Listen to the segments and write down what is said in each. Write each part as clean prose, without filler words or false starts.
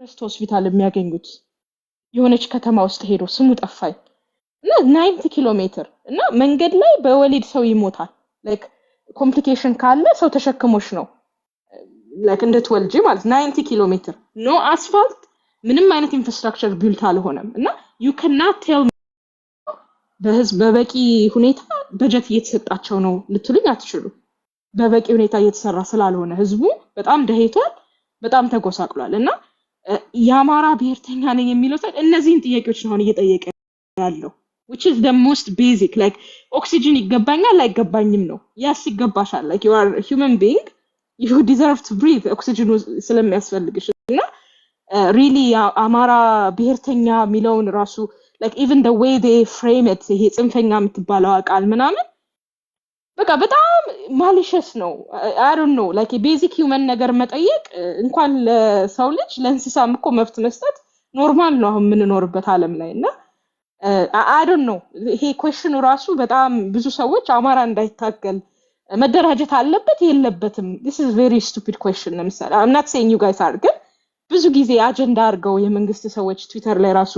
ረስት ሆስፒታል የሚያገኙት የሆነች ከተማ ውስጥ ሄዶ ስሙ ጠፋኝ እና 90 ኪሎ ሜትር እና መንገድ ላይ በወሊድ ሰው ይሞታል ላይክ ኮምፕሊኬሽን ካለ ሰው ተሸክሞሽ ነው ላይክ እንደትወልጂ ማለት 90 ኪሎ ሜትር ኖ አስፋልት ምንም አይነት ኢንፍራስትራክቸር ቢልት አልሆነም እና you cannot tell በህዝብ በበቂ ሁኔታ በጀት እየተሰጣቸው ነው ልትሉኝ አትችሉ በበቂ ሁኔታ እየተሰራ ስላልሆነ ህዝቡ በጣም ደህይቷል በጣም ተጎሳቅሏል እና የአማራ ብሔርተኛ ነኝ የሚለው ሰው እነዚህን ጥያቄዎች ነው እየጠየቀ ያለው which is the most basic like oxygen ይገባኛል አይገባኝም ነው yes ይገባሻል like you are a human being you deserve to breathe oxygen ስለሚያስፈልግሽ እና really አማራ ብሔርተኛ የሚለውን ራሱ like even the way they frame it ይሄ ጽንፈኛ የምትባለው ቃል ምናምን በቃ በጣም malicious ነው I don't know like a basic human ነገር መጠየቅ እንኳን ለሰው ልጅ ለእንስሳም እኮ መብት መስጠት ኖርማል ነው አሁን የምንኖርበት ዓለም ላይ እና I don't know ይሄ question ራሱ በጣም ብዙ ሰዎች አማራ እንዳይታገል መደራጀት አለበት የለበትም this is very stupid question ለምሳሌ I'm not saying you guys are ግን ብዙ ጊዜ አጀንዳ አድርገው የመንግስት ሰዎች ትዊተር ላይ ራሱ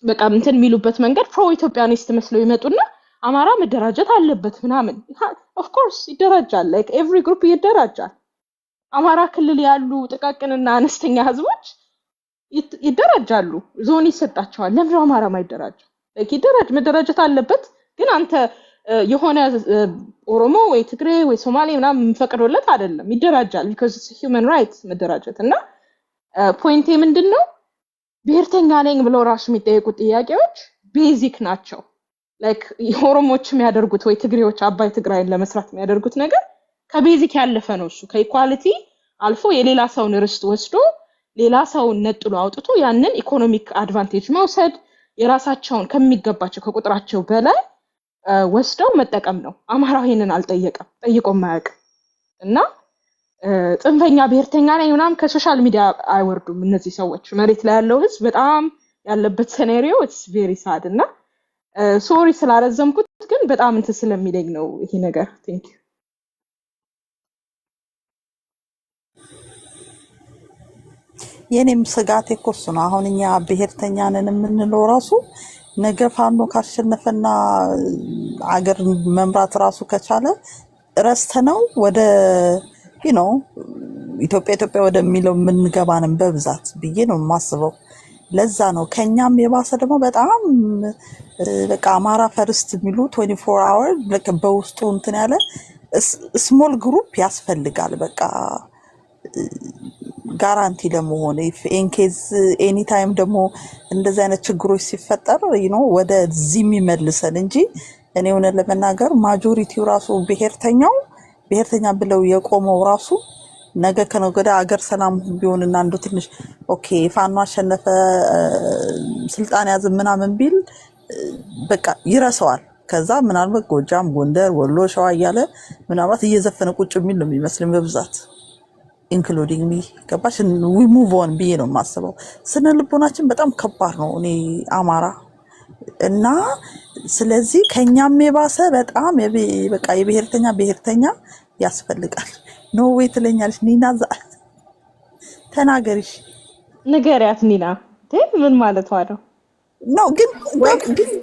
በቃ እንትን የሚሉበት መንገድ ፕሮ ኢትዮጵያኒስት መስለው ይመጡና አማራ መደራጀት አለበት ምናምን of course ይደራጃል like every group ይደራጃል አማራ ክልል ያሉ ጥቃቅንና አነስተኛ ህዝቦች ይደራጃሉ ዞን ይሰጣቸዋል ለምን አማራ ማይደራጅ like ይደራጅ መደራጀት አለበት ግን አንተ የሆነ ኦሮሞ ወይ ትግሬ ወይ ሶማሌ ምናምን ፈቅዶለት አይደለም ይደራጃል because it's a human right መደራጀት እና ፖይንቴ ምንድነው ብሔርተኛ ነኝ ብለው ራሱ የሚጠይቁት ጥያቄዎች ቤዚክ ናቸው like ኦሮሞዎች የሚያደርጉት ወይ ትግሬዎች አባይ ትግራይን ለመስራት የሚያደርጉት ነገር ከቤዚክ ያለፈ ነው እሱ ከኢኳሊቲ አልፎ የሌላ ሰውን ርስት ወስዶ ሌላ ሰውን ነጥሎ አውጥቶ ያንን ኢኮኖሚክ አድቫንቴጅ መውሰድ የራሳቸውን ከሚገባቸው ከቁጥራቸው በላይ ወስደው መጠቀም ነው አማራው ይሄንን አልጠየቀም ጠይቆም ማያውቅ እና ጽንፈኛ ብሔርተኛ ነኝ ምናምን ከሶሻል ሚዲያ አይወርዱም እነዚህ ሰዎች መሬት ላይ ያለው ህዝብ በጣም ያለበት ሴናሪዮ it's very sad እና ሶሪ ስላረዘምኩት ግን በጣም እንት ስለሚለኝ ነው ይሄ ነገር thank you የኔም ስጋት እኮ እሱ ነው አሁን እኛ ብሔርተኛ ነን የምንለው ራሱ ነገ ፋኖ ካሸነፈና አገር መምራት ራሱ ከቻለ ረስተነው ወደ ኢትዮጵያ ወደሚለው የምንገባንን በብዛት ብዬ ነው የማስበው ለዛ ነው ከኛም የባሰ ደግሞ በጣም በቃ አማራ ፈርስት የሚሉ 24 hour like በውስጡ እንትን ያለ ስሞል ግሩፕ ያስፈልጋል በቃ ጋራንቲ ለመሆን if in case any time ደግሞ እንደዚህ አይነት ችግሮች ሲፈጠር ወደ ዚም ይመልሰን እንጂ እኔ ሆነ ለመናገር ማጆሪቲው ራሱ ብሔርተኛ ብለው የቆመው ራሱ ነገ ከነገደ አገር ሰላም ቢሆንና አንዱ ትንሽ ኦኬ ፋኖ አሸነፈ ስልጣን ያዘ ምናምን ቢል በቃ ይረሳዋል ከዛ ምናልባት ጎጃም ጎንደር ወሎ ሸዋ እያለ ምናልባት እየዘፈነ ቁጭ የሚል ነው የሚመስልኝ በብዛት including me ገባሽ we move on ብዬ ነው የማስበው ስነ ልቦናችን በጣም ከባድ ነው እኔ አማራ እና ስለዚህ ከኛም የባሰ በጣም በቃ ብሔርተኛ ያስፈልጋል ኖ ዌይ ትለኛለሽ ኒና ተናገሪሽ ንገሪያት ኒና ምን ማለት ነው ነው ግን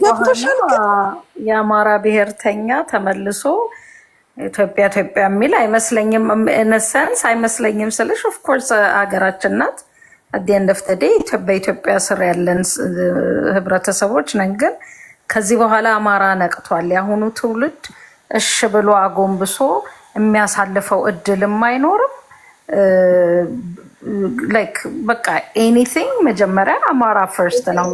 ገብቶሻል የአማራ ብሔርተኛ ተመልሶ ኢትዮጵያ የሚል አይመስለኝም እነሰንስ አይመስለኝም ስለሽ ኦፍ ኮርስ ሀገራችን ናት at the end of the day በኢትዮጵያ ስር ያለን ህብረተሰቦች ነን ግን ከዚህ በኋላ አማራ ነቅቷል ያሁኑ ትውልድ እሺ ብሎ አጎንብሶ የሚያሳልፈው እድልም አይኖርም like በቃ anything መጀመሪያ አማራ first ነው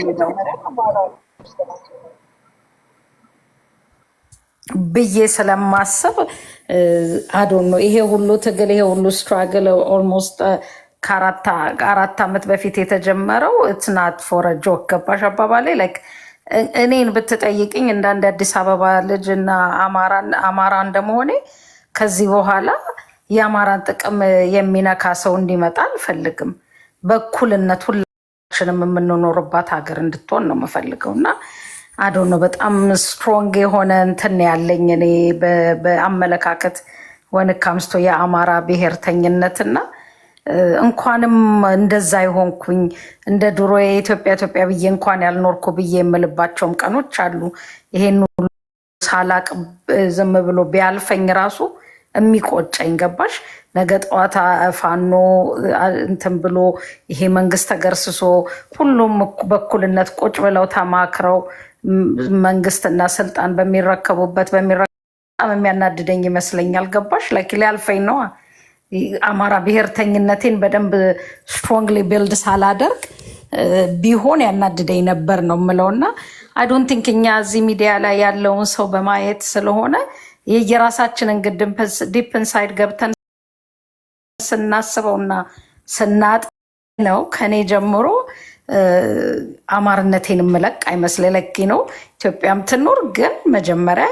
ብዬ ስለማስብ I don't know ይሄ ሁሉ ትግል ይሄ ሁሉ struggle almost ከአራት ዓመት በፊት የተጀመረው it's not for a joke ገባሽ አባባሌ like እኔን ብትጠይቅኝ እንዳንድ አዲስ አበባ ልጅና አማራ እንደመሆኔ ከዚህ በኋላ የአማራን ጥቅም የሚነካ ሰው እንዲመጣ አልፈልግም በኩልነት ሁላችንም የምንኖርባት ሀገር እንድትሆን ነው የምፈልገውና I don't know በጣም ስትሮንግ የሆነ እንትን ያለኝ እኔ በአመለካከት when it comes to የአማራ ብሔርተኝነትና እንኳንም እንደዛ ይሆንኩኝ እንደ ድሮ የኢትዮጵያ ብዬ እንኳን ያልኖርኩ ብዬ የምልባቸውም ቀኖች አሉ። ይሄን ሁሉ ሳላቅ ዝም ብሎ ቢያልፈኝ ራሱ የሚቆጨኝ ገባሽ? ነገ ጠዋት ፋኖ እንትን ብሎ ይሄ መንግስት ተገርስሶ ሁሉም በኩልነት ቁጭ ብለው ተማክረው መንግስትና ስልጣን በሚረከቡበት በጣም የሚያናድደኝ ይመስለኛል። ገባሽ? ላይክ ሊያልፈኝ ነው። አማራ ብሔርተኝነቴን በደንብ ስትሮንግሊ ቢልድ ሳላደርግ ቢሆን ያናድደኝ ነበር ነው የምለውና አይ ዶንት ቲንክ እኛ እዚህ ሚዲያ ላይ ያለውን ሰው በማየት ስለሆነ የራሳችንን ግድም ዲፕ ኢንሳይድ ገብተን ስናስበውና ስናጥ ነው ከኔ ጀምሮ አማርነቴን ምለቅ አይመስለኝ። ለኪ ነው ኢትዮጵያም ትኖር ግን መጀመሪያ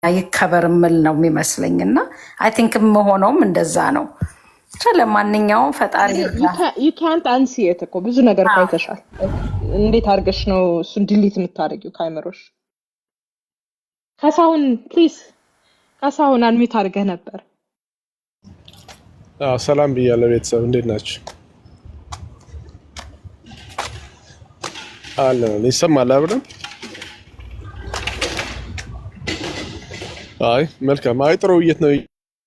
ይከበር ምል ነው የሚመስለኝና አይ ቲንክ መሆነውም እንደዛ ነው። ለማንኛውም ፈጣሪ you can't unsee it እኮ ብዙ ነገር ታይተሻል። እንዴት አድርገሽ ነው እሱን ዲሊት የምታደርጊው ካሜራሽ? ካሳሁን ፕሊዝ፣ ካሳሁን አንሚት አድርገህ ነበር። ሰላም ብያለሁ ቤተሰብ፣ እንዴት ናችሁ? አለን ይሰማል አይደል? አይ መልካም። አይ ጥሩ ውይይት ነው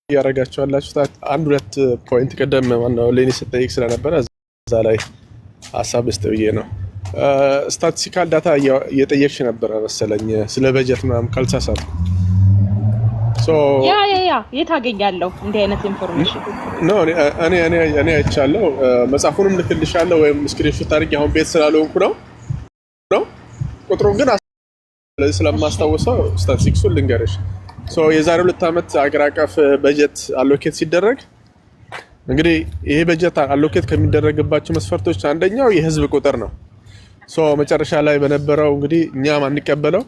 እያደረጋችሁ ያላችሁት። አንድ ሁለት ፖይንት ቀደም ማነው ሌኒ ስትጠይቅ ስለነበረ እዛ ላይ ሀሳብ ልስጥ ብዬ ነው። ስታቲስቲካል ዳታ እየጠየቅሽ ነበረ መሰለኝ ስለ በጀት ምናምን ካልተሳሳትኩ። ያ የት አገኛለሁ እንዲህ አይነት ኢንፎርሜሽን? እኔ አይቻለሁ። መጽሐፉንም ልክልሻለሁ ወይም ስክሪንሾት አድርጌ አሁን ቤት ስላልሆንኩ ነው ቁጥሩን ግን ስለማስታውሰው ስታቲስቲክሱን ልንገርሽ። የዛሬ 2 ዓመት አገር አቀፍ በጀት አሎኬት ሲደረግ እንግዲህ ይሄ በጀት አሎኬት ከሚደረግባቸው መስፈርቶች አንደኛው የህዝብ ቁጥር ነው። መጨረሻ ላይ በነበረው እንግዲህ እኛም አንቀበለው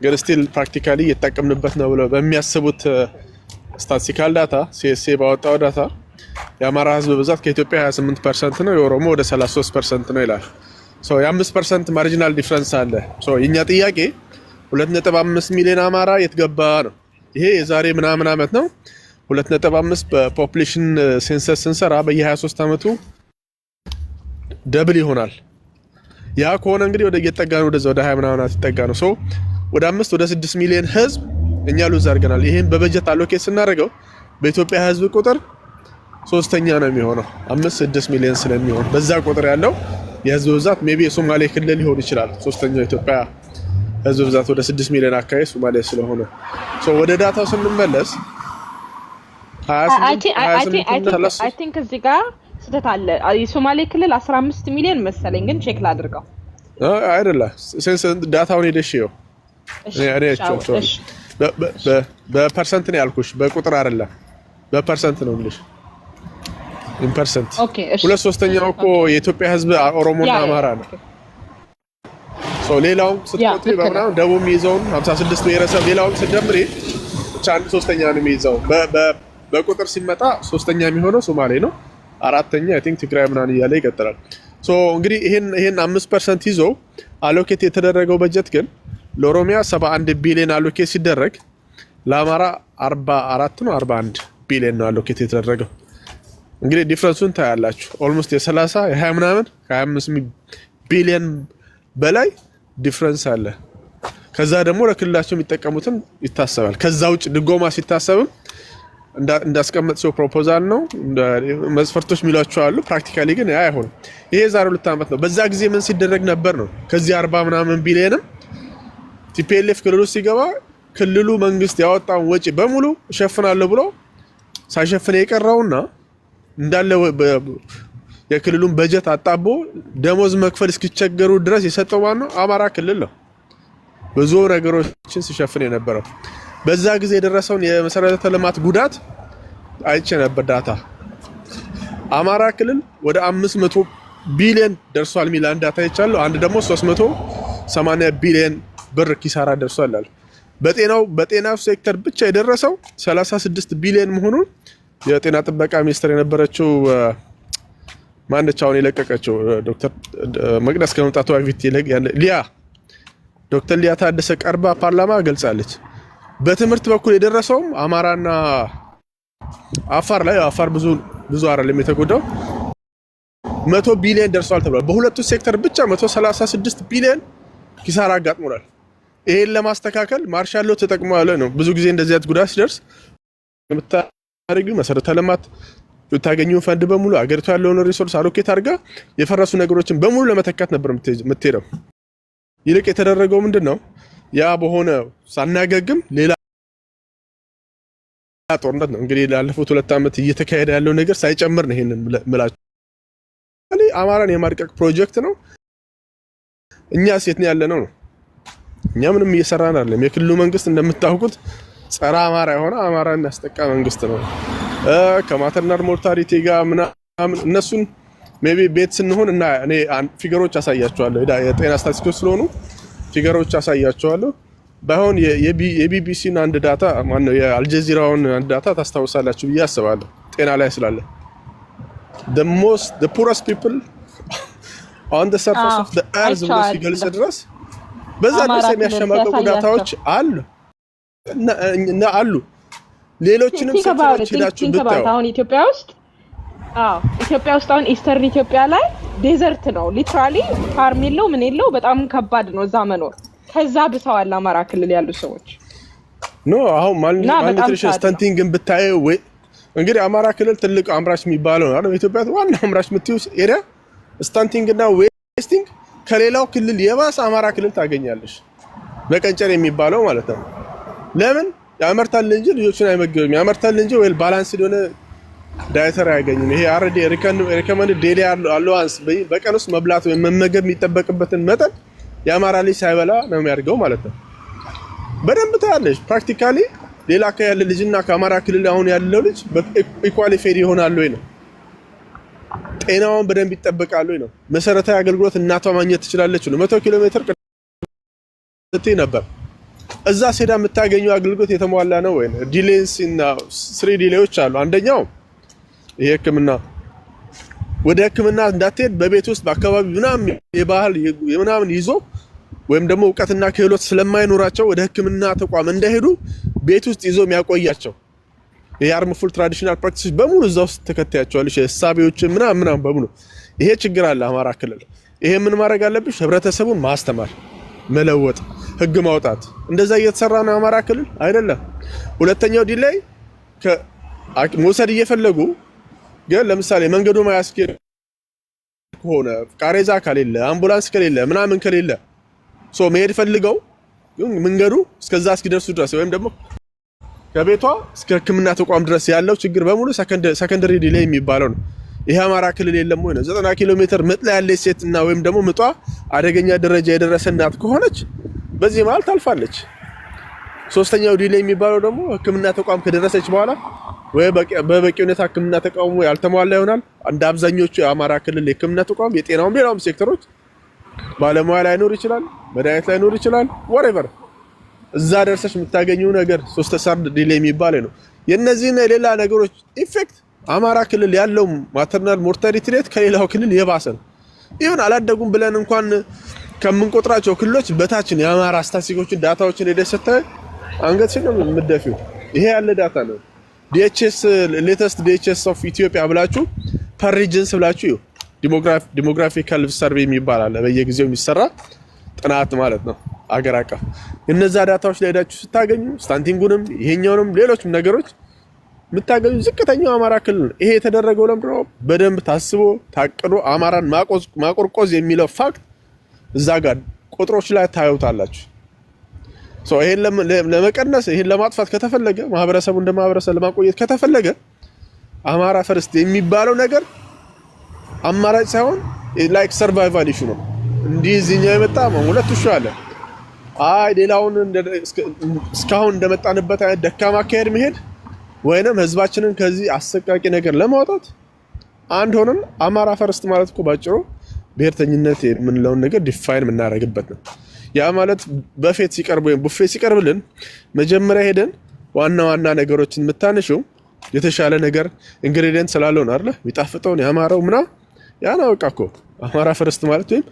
ግን ስቲል ፕራክቲካሊ እየተጠቀምንበት ነው ብለው በሚያስቡት ስታቲስቲካል ዳታ ሲኤስኤ ባወጣው ዳታ የአማራ ህዝብ ብዛት ከኢትዮጵያ 28% ነው፣ የኦሮሞ ወደ 33% ነው ይላል። የ5% ማርጂናል ዲፍረንስ አለ። የኛ ጥያቄ 2.5 ሚሊዮን አማራ የትገባ ነው። ይሄ የዛሬ ምናምን ዓመት ነው። 2.5 በፖፑሌሽን ሴንሰስ ስንሰራ በየ23 ዓመቱ ደብል ይሆናል። ያ ከሆነ እንግዲህ ወደ እየተጠጋ ነው፣ ወደ 20 ምናምን አትጠጋ ነው። ወደ 5 ወደ 6 ሚሊዮን ህዝብ እኛ ሉዝ አድርገናል። ይሄን በበጀት አሎኬት ስናደርገው በኢትዮጵያ ህዝብ ቁጥር ሶስተኛ ነው የሚሆነው 5-6 ሚሊዮን ስለሚሆን በዛ ቁጥር ያለው የህዝብ ብዛት ሜቢ የሶማሌ ክልል ሊሆን ይችላል። ሶስተኛው ኢትዮጵያ ህዝብ ብዛት ወደ 6 ሚሊዮን አካባቢ ሶማሌ ስለሆነ ወደ ዳታው ስንመለስ 28 አይ ቲንክ እዚህ ጋር ስህተት አለ። የሶማሌ ክልል 15 ሚሊዮን መሰለኝ፣ ግን ቼክ ላድርገው። አይደለም ሴንስ ዳታውን ሄደሽ ይው በፐርሰንት ነው ያልኩሽ፣ በቁጥር አይደለም በፐርሰንት ነው እንግዲህ ኢምፐርሰንት። ኦኬ እሺ። 2/3 እኮ የኢትዮጵያ ህዝብ ኦሮሞና አማራ ነው። ሌላውን ስትቆጥሪ በምናምን ደቡብ የሚይዘውን 56 ብሔረሰብ ሌላውን ስትደምሪ ብቻ 1/3 ነው የሚይዘው። በቁጥር ሲመጣ 3ኛ የሚሆነው ሶማሌ ነው፣ 4ኛ አይ ቲንክ ትግራይ ምናምን እያለ ይቀጥላል። እንግዲህ ይሄን 5% ይዞ አሎኬት የተደረገው በጀት ግን ለኦሮሚያ 71 ቢሊዮን አሎኬት ሲደረግ ለአማራ 44 ነው 41 ቢሊዮን ነው አሎኬት የተደረገው። እንግዲህ ዲፍረንሱን ታያላችሁ። ኦልሞስት የ30 የ20 ምናምን 25 ቢሊዮን በላይ ዲፍረንስ አለ። ከዛ ደግሞ ለክልላቸው የሚጠቀሙትን ይታሰባል። ከዛ ውጭ ድጎማ ሲታሰብም እንዳስቀመጥሽው ፕሮፖዛል ነው መስፈርቶች የሚሏቸው አሉ። ፕራክቲካሊ ግን ያ አይሆንም። ይሄ ዛሬ 2 ዓመት ነው። በዛ ጊዜ ምን ሲደረግ ነበር ነው ከዚህ 40 ምናምን ቢሊዮንም ቲፒኤልኤፍ ክልሉ ሲገባ ክልሉ መንግስት ያወጣውን ወጪ በሙሉ እሸፍናለሁ ብሎ ሳይሸፍን የቀረውና እንዳለ የክልሉን በጀት አጣቦ ደሞዝ መክፈል እስኪቸገሩ ድረስ የሰጠው ማን ነው? አማራ ክልል ነው። ብዙ ነገሮችን ሲሸፍን የነበረው በዛ ጊዜ የደረሰውን የመሰረተ ልማት ጉዳት አይቼ ነበር ዳታ። አማራ ክልል ወደ 500 ቢሊዮን ደርሷል ሚል አንድ ዳታ አይቻለሁ። አንድ ደግሞ 380 ቢሊዮን ብር ኪሳራ ደርሷል አለ። በጤናው ሴክተር ብቻ የደረሰው 36 ቢሊዮን መሆኑን የጤና ጥበቃ ሚኒስትር የነበረችው ማነች አሁን የለቀቀችው ዶክተር መቅደስ ከመምጣቷ በፊት ዶክተር ሊያ ታደሰ ቀርባ ፓርላማ ገልጻለች። በትምህርት በኩል የደረሰውም አማራና አፋር ላይ አፋር ብዙ ብዙ አይደለም የተጎዳው 100 ቢሊዮን ደርሷል ተብሏል። በሁለቱ ሴክተር ብቻ 136 ቢሊዮን ኪሳራ አጋጥሞናል። ይሄን ለማስተካከል ማርሻል ሎው ተጠቅሟል ነው። ብዙ ጊዜ እንደዚህ አይነት ጉዳት ሲደርስ የምታደርጊው መሰረተ ልማት የምታገኘው ፈንድ በሙሉ አገሪቱ ያለውን ሪሶርስ አሎኬት አድርጋ የፈረሱ ነገሮችን በሙሉ ለመተካት ነበር የምትሄደው። ይልቅ የተደረገው ምንድነው? ያ በሆነ ሳናገግም ሌላ ጦርነት ነው። እንግዲህ ላለፉት 2 ዓመት እየተካሄደ ያለው ነገር ሳይጨምር ነው ይሄንን ምላጭ አማራን የማድቀቅ ፕሮጀክት ነው። እኛ ሴት ነው ያለነው ነው። እኛ ምንም እየሰራን አይደለም። የክልሉ መንግስት እንደምታውቁት ጸረ አማራ የሆነ አማራን ያስጠቃ መንግስት ነው። ከማተርናል ሞርታሊቲ ጋር ምናምን እነሱን ሜቢ ቤት ስንሆን እና እኔ ፊገሮች አሳያቸዋለሁ። የጤና ስታቲስቲክስ ስለሆኑ ፊገሮች አሳያቸዋለሁ። ባይሆን የቢቢሲን አንድ ዳታ ማነው የአልጀዚራውን አንድ ዳታ ታስታውሳላችሁ ብዬ አስባለሁ። ጤና ላይ ስላለ the poorest people on the surface of the earth ብሎ ሲገልጽ ድረስ በዛ ድረስ የሚያሸማቀቁ ዳታዎች አሉ እና አሉ። ሌሎችንም ሴክተሮች ሄዳችሁ ብታዩ አሁን ኢትዮጵያ ውስጥ አሁን ኢስተርን ኢትዮጵያ ላይ ዴዘርት ነው ሊትራሊ ፋርም የለው ምን የለው በጣም ከባድ ነው እዛ መኖር። ከዛ ብሰዋል አማራ ክልል ያሉ ሰዎች አሁን ማልኒትሪሽን ስታንቲንግን ብታዩ ወይ እንግዲህ አማራ ክልል ትልቅ አምራች የሚባለው ነው ኢትዮጵያ ዋና አምራች የምትዩስ ኤሪያ ስታንቲንግ እና ዌስቲንግ ከሌላው ክልል የባሰ አማራ ክልል ታገኛለሽ። በቀንጨር የሚባለው ማለት ነው። ለምን ያመርታል እንጂ ልጆችን አይመገብም። ያመርታል እንጂ ወይ ባላንስ ሊሆነ ዳይተር አያገኝም። ይሄ አርዲ ሪከመንድ ዴሊ አሎዋንስ በቀን ውስጥ መብላት ወይ መመገብ የሚጠበቅበትን መጠን የአማራ ልጅ ሳይበላ ነው የሚያድገው ማለት ነው። በደንብ ታያለሽ ፕራክቲካሊ ሌላ ከያለ ልጅና ከአማራ ክልል አሁን ያለው ልጅ ኢኳሊ ፌር ይሆናል ወይ ነው። ጤናውን በደንብ ይጠበቃል ወይ ነው። መሰረታዊ አገልግሎት እናቷ ማግኘት ትችላለች ነው። 100 ኪሎ ሜትር ከተይ ነበር እዛ ሴዳ የምታገኘው አገልግሎት የተሟላ ነው ወይ ነው። ዲሌንስ እና 3 ዲሌዎች አሉ። አንደኛው ይሄ ህክምና ወደ ህክምና እንዳትሄድ በቤት ውስጥ በአካባቢ ምናምን የባህል የምናምን ይዞ ወይም ደግሞ ዕውቀትና ክህሎት ስለማይኖራቸው ወደ ህክምና ተቋም እንዳይሄዱ ቤት ውስጥ ይዞ የሚያቆያቸው የሃርምፉል ትራዲሽናል ፕራክቲስ በሙሉ እዛ ውስጥ ተከታያቸዋለሽ። የሳቢዎች ምናምን በሙሉ ይሄ ችግር አለ አማራ ክልል። ይሄ ምን ማድረግ አለብሽ? ህብረተሰቡን ማስተማር፣ መለወጥ፣ ህግ ማውጣት። እንደዛ እየተሰራ ነው አማራ ክልል አይደለም። ሁለተኛው ዲላይ መውሰድ እየፈለጉ ግን ለምሳሌ መንገዱ ማያስኬድ ከሆነ ቃሬዛ ከሌለ አምቡላንስ ከሌለ ምናምን ከሌለ መሄድ ፈልገው ግን መንገዱ እስከዛ እስኪደርሱ ድረስ ወይም ደግሞ ከቤቷ እስከ ህክምና ተቋም ድረስ ያለው ችግር በሙሉ ሰከንደሪ ዲሌይ የሚባለው ነው። ይሄ አማራ ክልል የለም ወይ ነው። 90 ኪሎ ሜትር ምጥ ላይ ያለች ሴትና ወይም ደግሞ ምጧ አደገኛ ደረጃ የደረሰ እናት ከሆነች በዚህ መሀል ታልፋለች። ሶስተኛው ዲሌይ የሚባለው ደግሞ ህክምና ተቋም ከደረሰች በኋላ ወይ በበቂ ሁኔታ ህክምና ተቋሙ ያልተሟላ ይሆናል። እንደ አብዛኞቹ የአማራ ክልል የህክምና ተቋም የጤናውም ሌላውም ሴክተሮች ባለሙያ ላይኖር ይችላል፣ መድኃኒት ላይኖር ይችላል። whatever እዛ ደርሰሽ የምታገኘው ነገር 3 ዲሌይ የሚባለው ነው። የነዚህና የሌላ ነገሮች ኢፌክት አማራ ክልል ያለው ማተርናል ሞርታሊቲ ሬት ከሌላው ክልል የባሰ ነው። ይሁን አላደጉም ብለን እንኳን ከምንቆጥራቸው ክልሎች በታችን የአማራ ስታቲስቲኮችን ዳታዎችን ሄደሰተ አንገትሽን ነው የምትደፊው። ይሄ ያለ ዳታ ነው። ዲኤችኤስ ሌተስት ዲኤችኤስ ኦፍ ኢትዮጵያ ብላችሁ ፐር ሪጅንስ ብላችሁ ዲሞግራፊካል ሰርቬይ የሚባል አለ በየጊዜው የሚሰራ ጥናት ማለት ነው አገር አቀፍ። እነዛ ዳታዎች ላይ ሄዳችሁ ስታገኙ ስታንቲንጉንም ይሄኛውንም ሌሎችም ነገሮች የምታገኙ ዝቅተኛው አማራ ክልል ነው። ይሄ የተደረገው ለምንድን ነው? በደንብ ታስቦ ታቅዶ አማራን ማቆርቆዝ የሚለው ፋክት እዛ ጋር ቁጥሮች ላይ ታዩታላችሁ። ይሄን ለመቀነስ ይሄን ለማጥፋት ከተፈለገ ማህበረሰቡ እንደ ማህበረሰብ ለማቆየት ከተፈለገ አማራ ፈርስት የሚባለው ነገር አማራጭ ሳይሆን ላይክ ሰርቫይቫል ኢሹ ነው። እንዲህ እዚህኛው የመጣ ሁለት ሹ አለ። ሌላውን እስካሁን እንደመጣንበት አይነት ደካማ አካሄድ መሄድ ወይንም ህዝባችንን ከዚህ አሰቃቂ ነገር ለማውጣት አንድ ሆነን አማራ ፈርስት ማለት እኮ ባጭሩ ብሔርተኝነት የምንለውን ነገር ዲፋይን የምናደርግበት ነው። ያ ማለት በፌት ሲቀርብ ወይም ቡፌ ሲቀርብልን መጀመሪያ ሄደን ዋና ዋና ነገሮችን የምታነሺው የተሻለ ነገር ኢንግሪዲየንት ስላለው ነው አይደል? የሚጣፍጠውን ያማረው ምና ያን አውቃ እኮ አማራ ፈርስት ማለት ወይም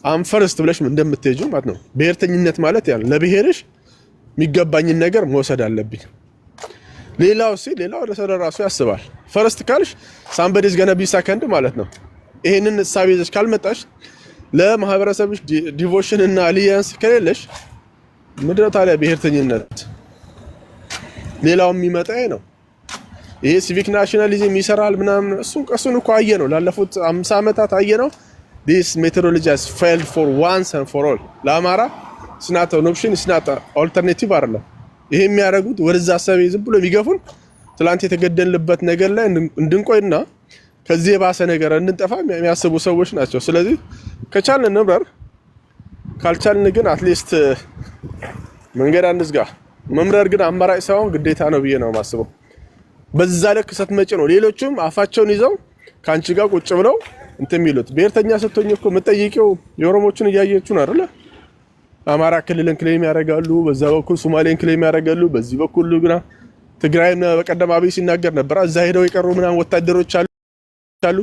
አም ፈርስት ብለሽ እንደምትሄጂው ማለት ነው። ብሔርተኝነት ማለት ያ ለብሔርሽ የሚገባኝን ነገር መውሰድ አለብኝ። ሌላው ለራሱ ያስባል። ፈርስት ካልሽ ሳምበዲ ኢዝ ገና ቢ ሰከንድ ማለት ነው። ይሄንን እሳቤ ይዘሽ ካልመጣሽ ለማህበረሰብሽ ዲቮሽን እና አሊያንስ ከሌለሽ ምንድነው ታዲያ ብሔርተኝነት? ሌላው የሚመጣ ነው። ይሄ ሲቪክ ናሽናሊዝም ይሰራል ምናምን እሱን እኮ አየ ነው ላለፉት 50 ዓመታት አየ ነው። this methodology has failed for once and for all ለአማራ it's not an option, it's not an alternative አይደለም። ይሄ የሚያደርጉት ወደዛ አሰብ ዝም ብሎ የሚገፉን ትላንት የተገደልንበት ነገር ላይ እንድንቆይና ከዚህ የባሰ ነገር እንድንጠፋ የሚያስቡ ሰዎች ናቸው። ስለዚህ ከቻልን እንብረር፣ ካልቻልን ግን አትሊስት መንገድ አንዝጋ። መምረር ግን አማራጭ ሳይሆን ግዴታ ነው ብዬ ነው የማስበው። በዛ ልክ ስትመጪ ነው ሌሎቹም አፋቸውን ይዘው ካንቺ ጋር ቁጭ ብለው እንትን የሚሉት። ብሔርተኛ ስትሆኝ እኮ የምትጠይቂው የኦሮሞችን እያየችሁ ነው አይደለ? አማራ ክልልን ክሌም ያደርጋሉ፣ በዛ በኩል ሶማሌን ክሌም ያደርጋሉ፣ በዚህ በኩል ግና ትግራይን በቀደም አብይ ሲናገር ነበር። እዛ ሄደው የቀሩ ምናምን ወታደሮች አሉ።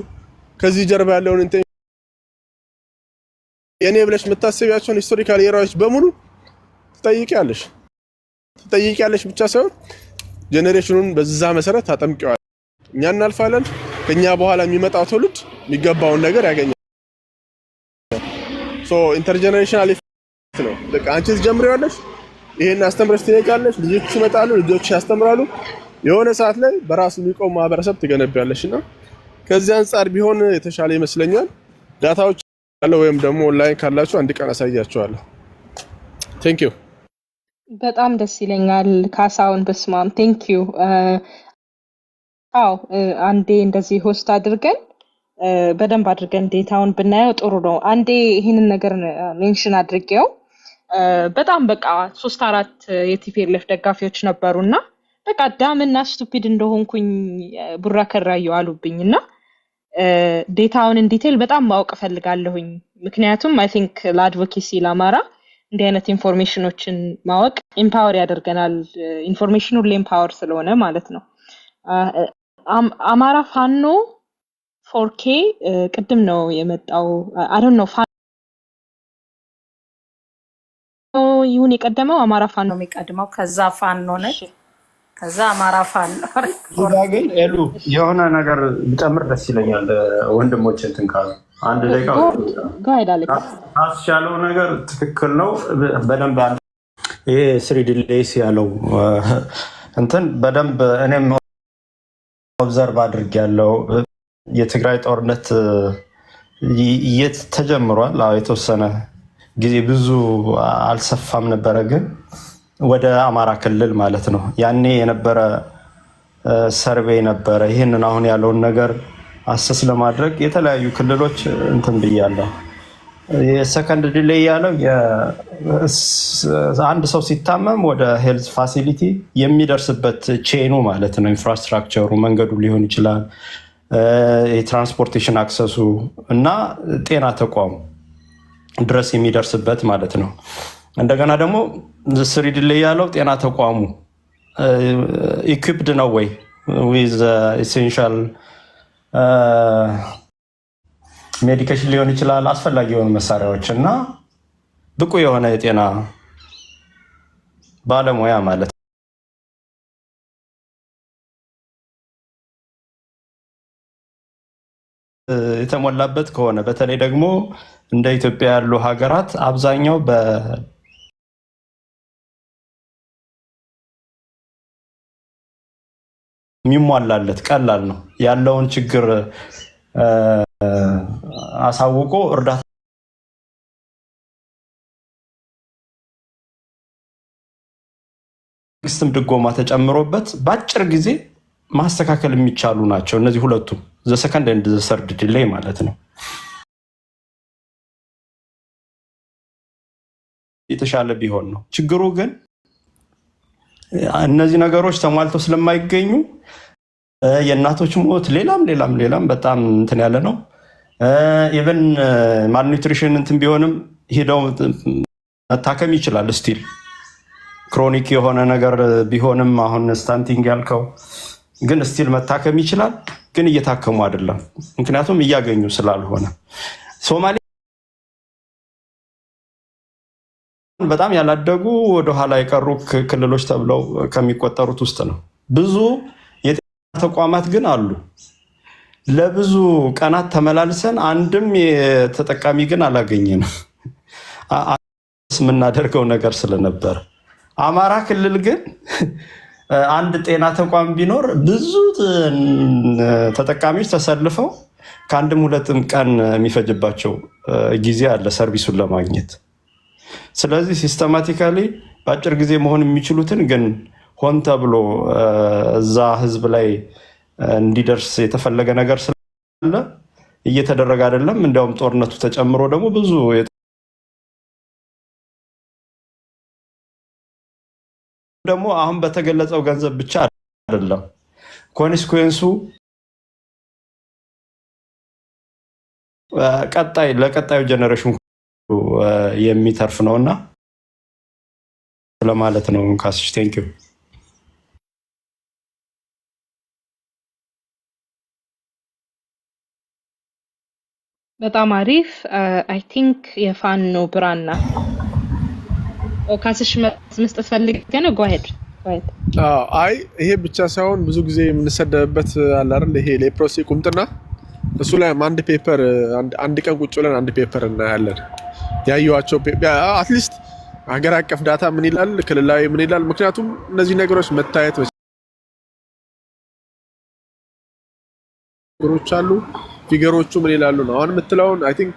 ከዚህ ጀርባ ያለውን እንትን የኔ ብለሽ የምታስቢያቸውን ሂስቶሪካል ኤራዎች በሙሉ ትጠይቂያለሽ ብቻ ሳይሆን ጄኔሬሽኑን በዛ መሰረት ታጠምቂዋል። እኛ እናልፋለን፣ ከኛ በኋላ የሚመጣው ትውልድ የሚገባውን ነገር ያገኛል። ሶ ኢንተርጀነሬሽናል ኢፌክት ነው። በቃ አንቺ ትጀምሪዋለሽ፣ ይሄን አስተምረሽ ትሄጃለሽ፣ ልጆች ይመጣሉ፣ ልጆች ያስተምራሉ። የሆነ ሰዓት ላይ በራሱ የሚቆም ማህበረሰብ ትገነቢያለሽና ከዚህ አንፃር ቢሆን የተሻለ ይመስለኛል። ዳታዎች ያለው ወይም ደግሞ ኦንላይን ካላችሁ አንድ ቀን አሳያችኋለሁ። ቴንክ ዩ። በጣም ደስ ይለኛል ካሳሁን። በስማም ቴንክ ዩ። አዎ አንዴ እንደዚህ ሆስት አድርገን በደንብ አድርገን ዴታውን ብናየው ጥሩ ነው። አንዴ ይሄንን ነገር ሜንሽን አድርጌው በጣም በቃ 3-4 የቲፒኤልኤፍ ደጋፊዎች ነበሩና በቃ ዳምና ስቱፒድ እንደሆንኩኝ ቡራ ከራዩ አሉብኝና ዴታውን ኢን ዲቴል በጣም ማወቅ ፈልጋለሁኝ። ምክንያቱም አይ ቲንክ ለአድቮኬሲ ለአማራ እንዲህ አይነት ኢንፎርሜሽኖችን ማወቅ ኤምፓወር ያደርገናል። ኢንፎርሜሽኑ ለኤምፓወር ስለሆነ ማለት ነው። አማራ ፋኖ 4K ቅድም ነው የመጣው። አይ ዶንት ኖ ፋኖ ይሁን የቀደመው አማራ ፋኖ ነው የሚቀድመው። ከዛ ፋኖ ነች፣ ከዛ አማራ ፋኖ። ግን ኤሉ የሆነ ነገር ብጨምር ደስ ይለኛል። ወንድሞች እንትን ካሉ አንድ ደቂቃ ያለው ነገር ትክክል ነው። በደንብ ይሄ ስሪ ዲሌይስ ያለው እንትን በደንብ እኔም ኦብዘርቭ አድርጌያለሁ። የትግራይ ጦርነት ተጀምሯል። የተወሰነ ጊዜ ብዙ አልሰፋም ነበረ፣ ግን ወደ አማራ ክልል ማለት ነው ያኔ የነበረ ሰርቬይ ነበረ። ይህንን አሁን ያለውን ነገር አሰስ ለማድረግ የተለያዩ ክልሎች እንትን ብያለሁ። የሰከንድ ዲሌይ ያለው አንድ ሰው ሲታመም ወደ ሄልዝ ፋሲሊቲ የሚደርስበት ቼኑ ማለት ነው፣ ኢንፍራስትራክቸሩ መንገዱ ሊሆን ይችላል፣ የትራንስፖርቴሽን አክሰሱ እና ጤና ተቋሙ ድረስ የሚደርስበት ማለት ነው። እንደገና ደግሞ ስሪ ዲሌይ ያለው ጤና ተቋሙ ኢኩፕድ ነው ወይ ዊዝ ኢሴንሻል ሜዲኬሽን ሊሆን ይችላል፣ አስፈላጊ የሆኑ መሳሪያዎች እና ብቁ የሆነ የጤና ባለሙያ ማለት ነው። የተሞላበት ከሆነ በተለይ ደግሞ እንደ ኢትዮጵያ ያሉ ሀገራት አብዛኛው የሚሟላለት ቀላል ነው። ያለውን ችግር አሳውቆ እርዳታ መንግስትም ድጎማ ተጨምሮበት በአጭር ጊዜ ማስተካከል የሚቻሉ ናቸው እነዚህ ሁለቱም፣ ዘ ሰከንድ ኤንድ ዘ ሰርድ ዲሌይ ማለት ነው። የተሻለ ቢሆን ነው። ችግሩ ግን እነዚህ ነገሮች ተሟልተው ስለማይገኙ የእናቶች ሞት ሌላም በጣም እንትን ያለ ነው። ኢቨን ማልኒትሪሽን እንትን ቢሆንም ሄደው መታከም ይችላል። ስቲል ክሮኒክ የሆነ ነገር ቢሆንም አሁን ስታንቲንግ ያልከው ግን ስቲል መታከም ይችላል። ግን እየታከሙ አይደለም፣ ምክንያቱም እያገኙ ስላልሆነ። ሶማሌ በጣም ያላደጉ ወደኋላ የቀሩ ክልሎች ተብለው ከሚቆጠሩት ውስጥ ነው። ብዙ የጤና ተቋማት ግን አሉ። ለብዙ ቀናት ተመላልሰን አንድም የተጠቃሚ ግን አላገኘንም የምናደርገው ነገር ስለነበር። አማራ ክልል ግን አንድ ጤና ተቋም ቢኖር ብዙ ተጠቃሚዎች ተሰልፈው ከአንድም ሁለትም ቀን የሚፈጅባቸው ጊዜ አለ ሰርቪሱን ለማግኘት። ስለዚህ ሲስተማቲካሊ በአጭር ጊዜ መሆን የሚችሉትን ግን ሆን ተብሎ እዛ ህዝብ ላይ እንዲደርስ የተፈለገ ነገር ስላለ እየተደረገ አይደለም። እንዲያውም ጦርነቱ ተጨምሮ ደግሞ ብዙ ደግሞ አሁን በተገለጸው ገንዘብ ብቻ አይደለም ኮንሲኩዌንሱ ለቀጣዩ ጀነሬሽን የሚተርፍ ነውና ለማለት ነው። ካስሽ ቴንኪው። በጣም አሪፍ። አይ ቲንክ የፋኖ ብራና ካስሽ መስጠት ፈልገህ ነው? ጎ ሄድ። አይ ይሄ ብቻ ሳይሆን ብዙ ጊዜ የምንሰደብበት አለ አይደል? ይሄ ሌፕሮሲ ቁምጥና እሱ ላይ አንድ ፔፐር አንድ ቀን ቁጭ ብለን አንድ ፔፐር እናያለን። ያዩዋቸው አትሊስት ሀገር አቀፍ ዳታ ምን ይላል፣ ክልላዊ ምን ይላል? ምክንያቱም እነዚህ ነገሮች መታየት ነገሮች አሉ። ፊገሮቹ ምን ይላሉ ነው አሁን የምትለውን አይ ቲንክ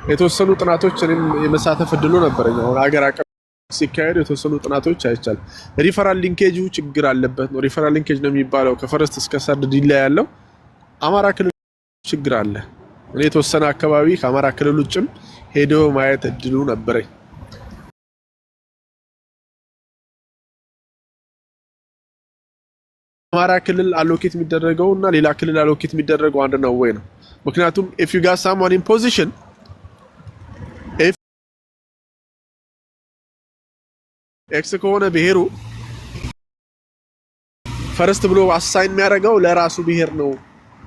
የተወሰኑ ጥናቶች እኔም የመሳተፍ እድሉ ነበረኝ። አሁን ሀገር አቀፍ ሲካሄዱ የተወሰኑ ጥናቶች አይቻል። ሪፈራል ሊንኬጁ ችግር አለበት ነው። ሪፈራል ሊንኬጅ ነው የሚባለው ከፈረስት እስከ ሰርድ ዲላ ያለው አማራ ክልል ችግር አለ። እኔ የተወሰነ አካባቢ ከአማራ ክልል ውጭም ሄዶ ማየት እድሉ ነበረኝ። አማራ ክልል አሎኬት የሚደረገው እና ሌላ ክልል አሎኬት የሚደረገው አንድ ነው ወይ ነው? ምክንያቱም if you got someone in position ኤክስ ከሆነ ብሄሩ ፈርስት ብሎ አሳይን የሚያደርገው ለራሱ ብሄር ነው።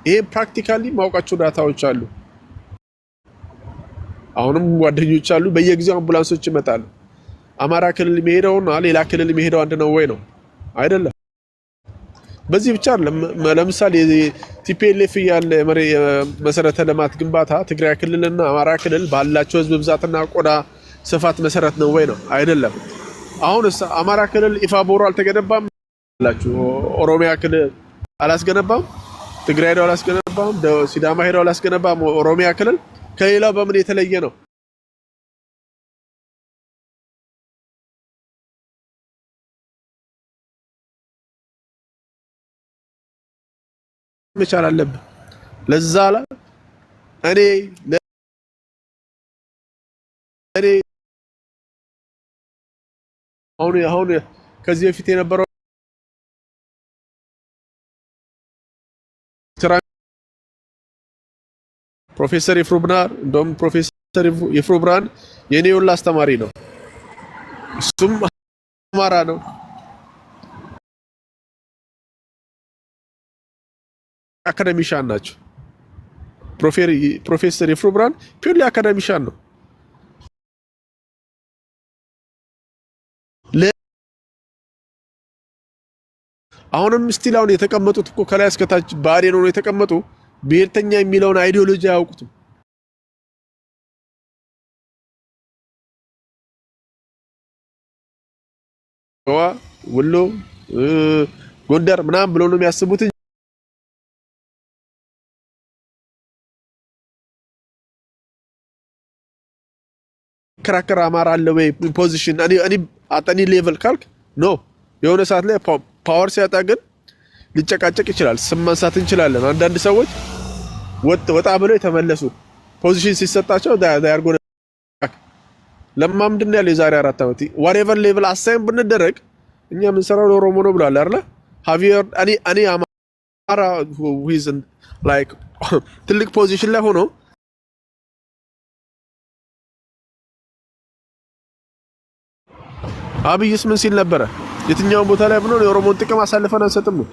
ይሄ ፕራክቲካሊ ማውቃቸው ዳታዎች አሉ። አሁንም ጓደኞች አሉ፣ በየጊዜው አምቡላንሶች ይመጣሉ። አማራ ክልል የሚሄደውና ሌላ ክልል የሚሄደው አንድ ነው ወይ ነው? አይደለም። በዚህ ብቻ ለምሳሌ ቲፒኤልኤፍ ያለ መሰረተ ልማት ግንባታ ትግራይ ክልልና አማራ ክልል ባላቸው ህዝብ ብዛትና ቆዳ ስፋት መሰረት ነው ወይ ነው? አይደለም። አሁን አማራ ክልል ኢፋቦሮ አልተገነባም ላችሁ፣ ኦሮሚያ ክልል አላስገነባም፣ ትግራይ ሄደው አላስገነባም፣ ሲዳማ ሄደው አላስገነባም። ኦሮሚያ ክልል ከሌላው በምን የተለየ ነው? መቻል አለብህ። ለዛ እኔ አሁን ከዚህ በፊት የነበረው ፕሮፌሰር ይፍሩ ብርሃን እንደውም ፕሮፌሰር ይፍሩ ብርሃን የኔ ሁላ አስተማሪ ነው። እሱም አማራ ነው። አካዳሚሻን ናቸው። ፕሮፌሰር ይፍሩ ብርሃን ፒውርሊ አካዳሚሻን ነው። አሁንም ስቲል አሁን የተቀመጡት እኮ ከላይ እስከታች ባሬን ሆኖ የተቀመጡ ብሔርተኛ የሚለውን አይዲዮሎጂ አያውቁትም። ወሎ፣ ጎንደር ምናምን ብለው ነው የሚያስቡት። ከራከራ አማራ አለ ወይ ፖዚሽን እኔ አጠኒ ሌቭል ካልክ ኖ የሆነ ሰዓት ላይ ፓወር ሲያጣ ግን ሊጨቃጨቅ ይችላል። ስም ማንሳት እንችላለን። አንዳንድ ሰዎች ወጣ ብለው የተመለሱ ፖዚሽን ሲሰጣቸው ዳያርጎ ለማ ምንድነው ያለው የዛሬ 4 ዓመት whatever level አሳይን ብንደረግ እኛ ምን ሰራው ለኦሮሞ ነው ብሏል አይደል? ሃቪየር እኔ አማራ who is like ትልቅ ፖዚሽን ላይ ሆኖ አብይስ ምን ሲል ነበረ? የትኛውን ቦታ ላይ ብሎ የኦሮሞን ጥቅም አሳልፈን አንሰጥም ነው።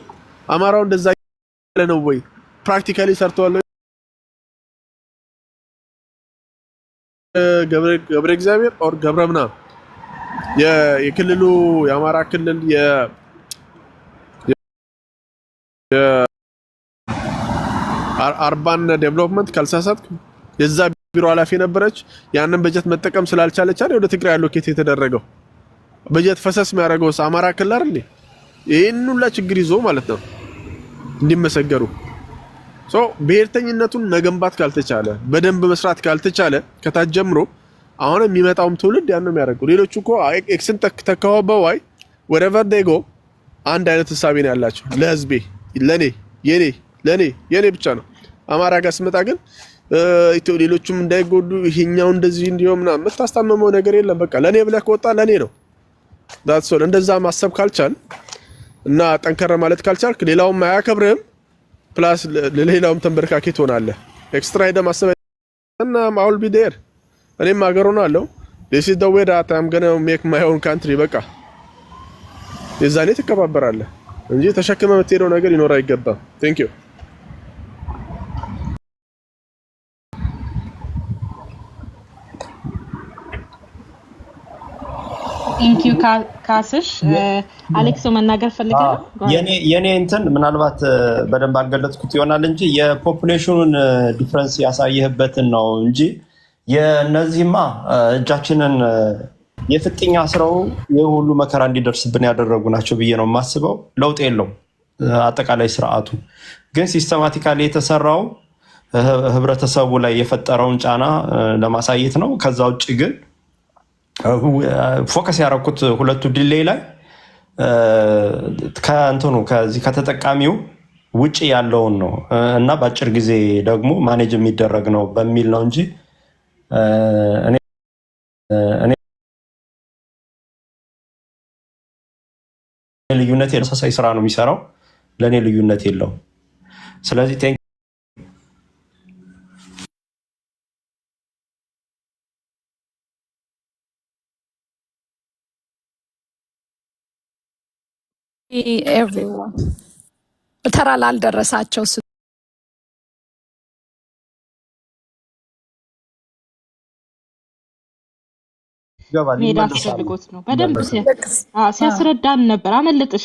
አማራው እንደዛ ያለ ነው ወይ? ፕራክቲካሊ ሰርተዋል። ገብረ እግዚአብሔር ገብረ ምናምን የክልሉ የአማራ ክልል አርባን ዴቨሎፕመንት ካልሳሳትኩ የዛ ቢሮ ኃላፊ ነበረች። ያንን በጀት መጠቀም ስላልቻለች አይደል ወደ ትግራይ አሎኬት የተደረገው። በጀት ፈሰስ የሚያደርገው አማራ ክልል አይደል? ይሄን ሁላ ችግር ይዞ ማለት ነው እንዲመሰገሩ። ብሔርተኝነቱን መገንባት ካልተቻለ በደንብ መስራት ካልተቻለ ከታች ጀምሮ አሁን የሚመጣውም ትውልድ ያን ነው የሚያደርገው። ሌሎቹ እኮ ኤክስን ተካውበዋይ wherever they go አንድ አይነት ሐሳብ ነው ያላቸው ለህዝቤ ለኔ ብቻ ነው። አማራ ጋር ስመጣ ግን ሌሎቹም እንዳይጎዱ ይሄኛው እንደዚህ እንዲሆን ምናምን የምታስታመመው ነገር የለም። በቃ ለኔ ብለህ ከወጣ ለኔ ነው። that's all። እንደዛ ማሰብ ካልቻል እና ጠንከረ ማለት ካልቻልክ ሌላውም አያከብርህም። ፕላስ ለሌላውም ተንበርካኪ ትሆናለህ። ኤክስትራ ሄደ ማሰብ እና ማውል ቢ ዴር እኔም ሀገር ሆናለሁ። this is the way that I'm gonna make my own country። በቃ የዛኔ ትከባበራለህ እንጂ ተሸክመህ የምትሄደው ነገር ሊኖር አይገባም። thank you። ቴንክ ዩ ካስሽ። አሌክሶ መናገር ፈልገህ ነው? የኔ እንትን ምናልባት በደንብ አልገለጽኩት ይሆናል እንጂ የፖፑሌሽኑን ዲፍረንስ ያሳየህበትን ነው እንጂ የነዚህማ እጃችንን የፍጥኛ ስራው የሁሉ መከራ እንዲደርስብን ያደረጉ ናቸው ብዬ ነው የማስበው። ለውጥ የለውም አጠቃላይ ስርዓቱ ግን ሲስተማቲካሊ የተሰራው ህብረተሰቡ ላይ የፈጠረውን ጫና ለማሳየት ነው። ከዛ ውጭ ግን ፎከስ ያደረኩት ሁለቱ ዲሌይ ላይ ከእንትኑ ከዚህ ከተጠቃሚው ውጪ ያለውን ነው እና በአጭር ጊዜ ደግሞ ማኔጅ የሚደረግ ነው በሚል ነው እንጂ እኔ ልዩነት ተመሳሳይ ስራ ነው የሚሰራው። ለእኔ ልዩነት የለውም። ስለዚህ ኤቭሪዋን ተራ ላልደረሳቸው ሜዳ አስፈልጎት ነው። በደንብ ሲያስረዳን ነበር። አመለጥሽ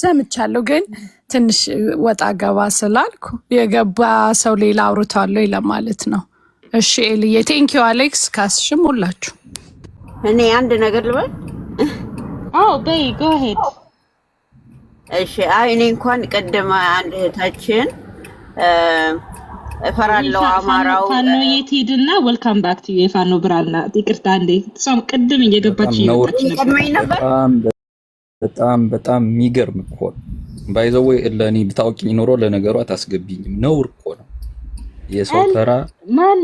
ሰምቻለሁ፣ ግን ትንሽ ወጣ ገባ ስላልኩ የገባ ሰው ሌላ አውርቷለሁ ለማለት ነው። እሺ ኤልዬ፣ ቴንኪው አሌክስ፣ ካስሽም ሁላችሁ። እኔ አንድ ነገር ልበል? በይ ጎ ሄድ። እሺ እኔ እንኳን ቀደም አንድ እህታችን እፈራለሁ አማራው ፋኖ የት ሄድና ዌልካም ባክ ቱ የፋኖ ብራና ይቅርታ እንዴ ሰም ቅድም እየገባች ነበር። በጣም የሚገርም እኮ ነው። ባይ ዘ ዌይ ለኔ ብታውቂኝ ኖሮ ለነገሩ አታስገቢኝም። ነውር እኮ ነው። የሰው ተራ ማን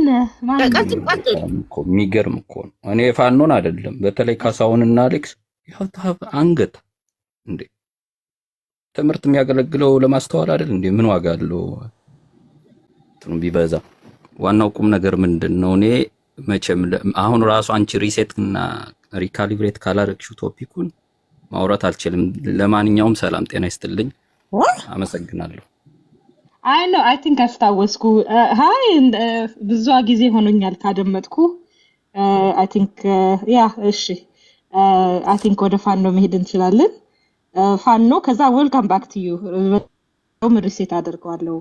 እኮ የሚገርም እኮ ነው። እኔ ፋኖን አይደለም በተለይ ካሳውንና አሌክስ ያው አንገት እንዴ ትምህርት የሚያገለግለው ለማስተዋል አይደል እንዴ? ምን ዋጋ አለው? ቢበዛ ዋናው ቁም ነገር ምንድነው? እኔ መቼም አሁን ራሱ አንቺ ሪሴት እና ሪካሊብሬት ካላረግሽው ቶፒኩን ማውራት አልችልም። ለማንኛውም ሰላም ጤና ይስጥልኝ። አመሰግናለሁ። አይ ቲንክ አስታወስኩ። ሃይ ብዙ ጊዜ ሆኖኛል ካደመጥኩ። አይ ቲንክ እሺ አይ ቲንክ ወደ ፋኖ መሄድ እንችላለን። ፋኖ ከዛ ዌልካም ባክ ቱ ዩ ሪሴት አደርገዋለሁ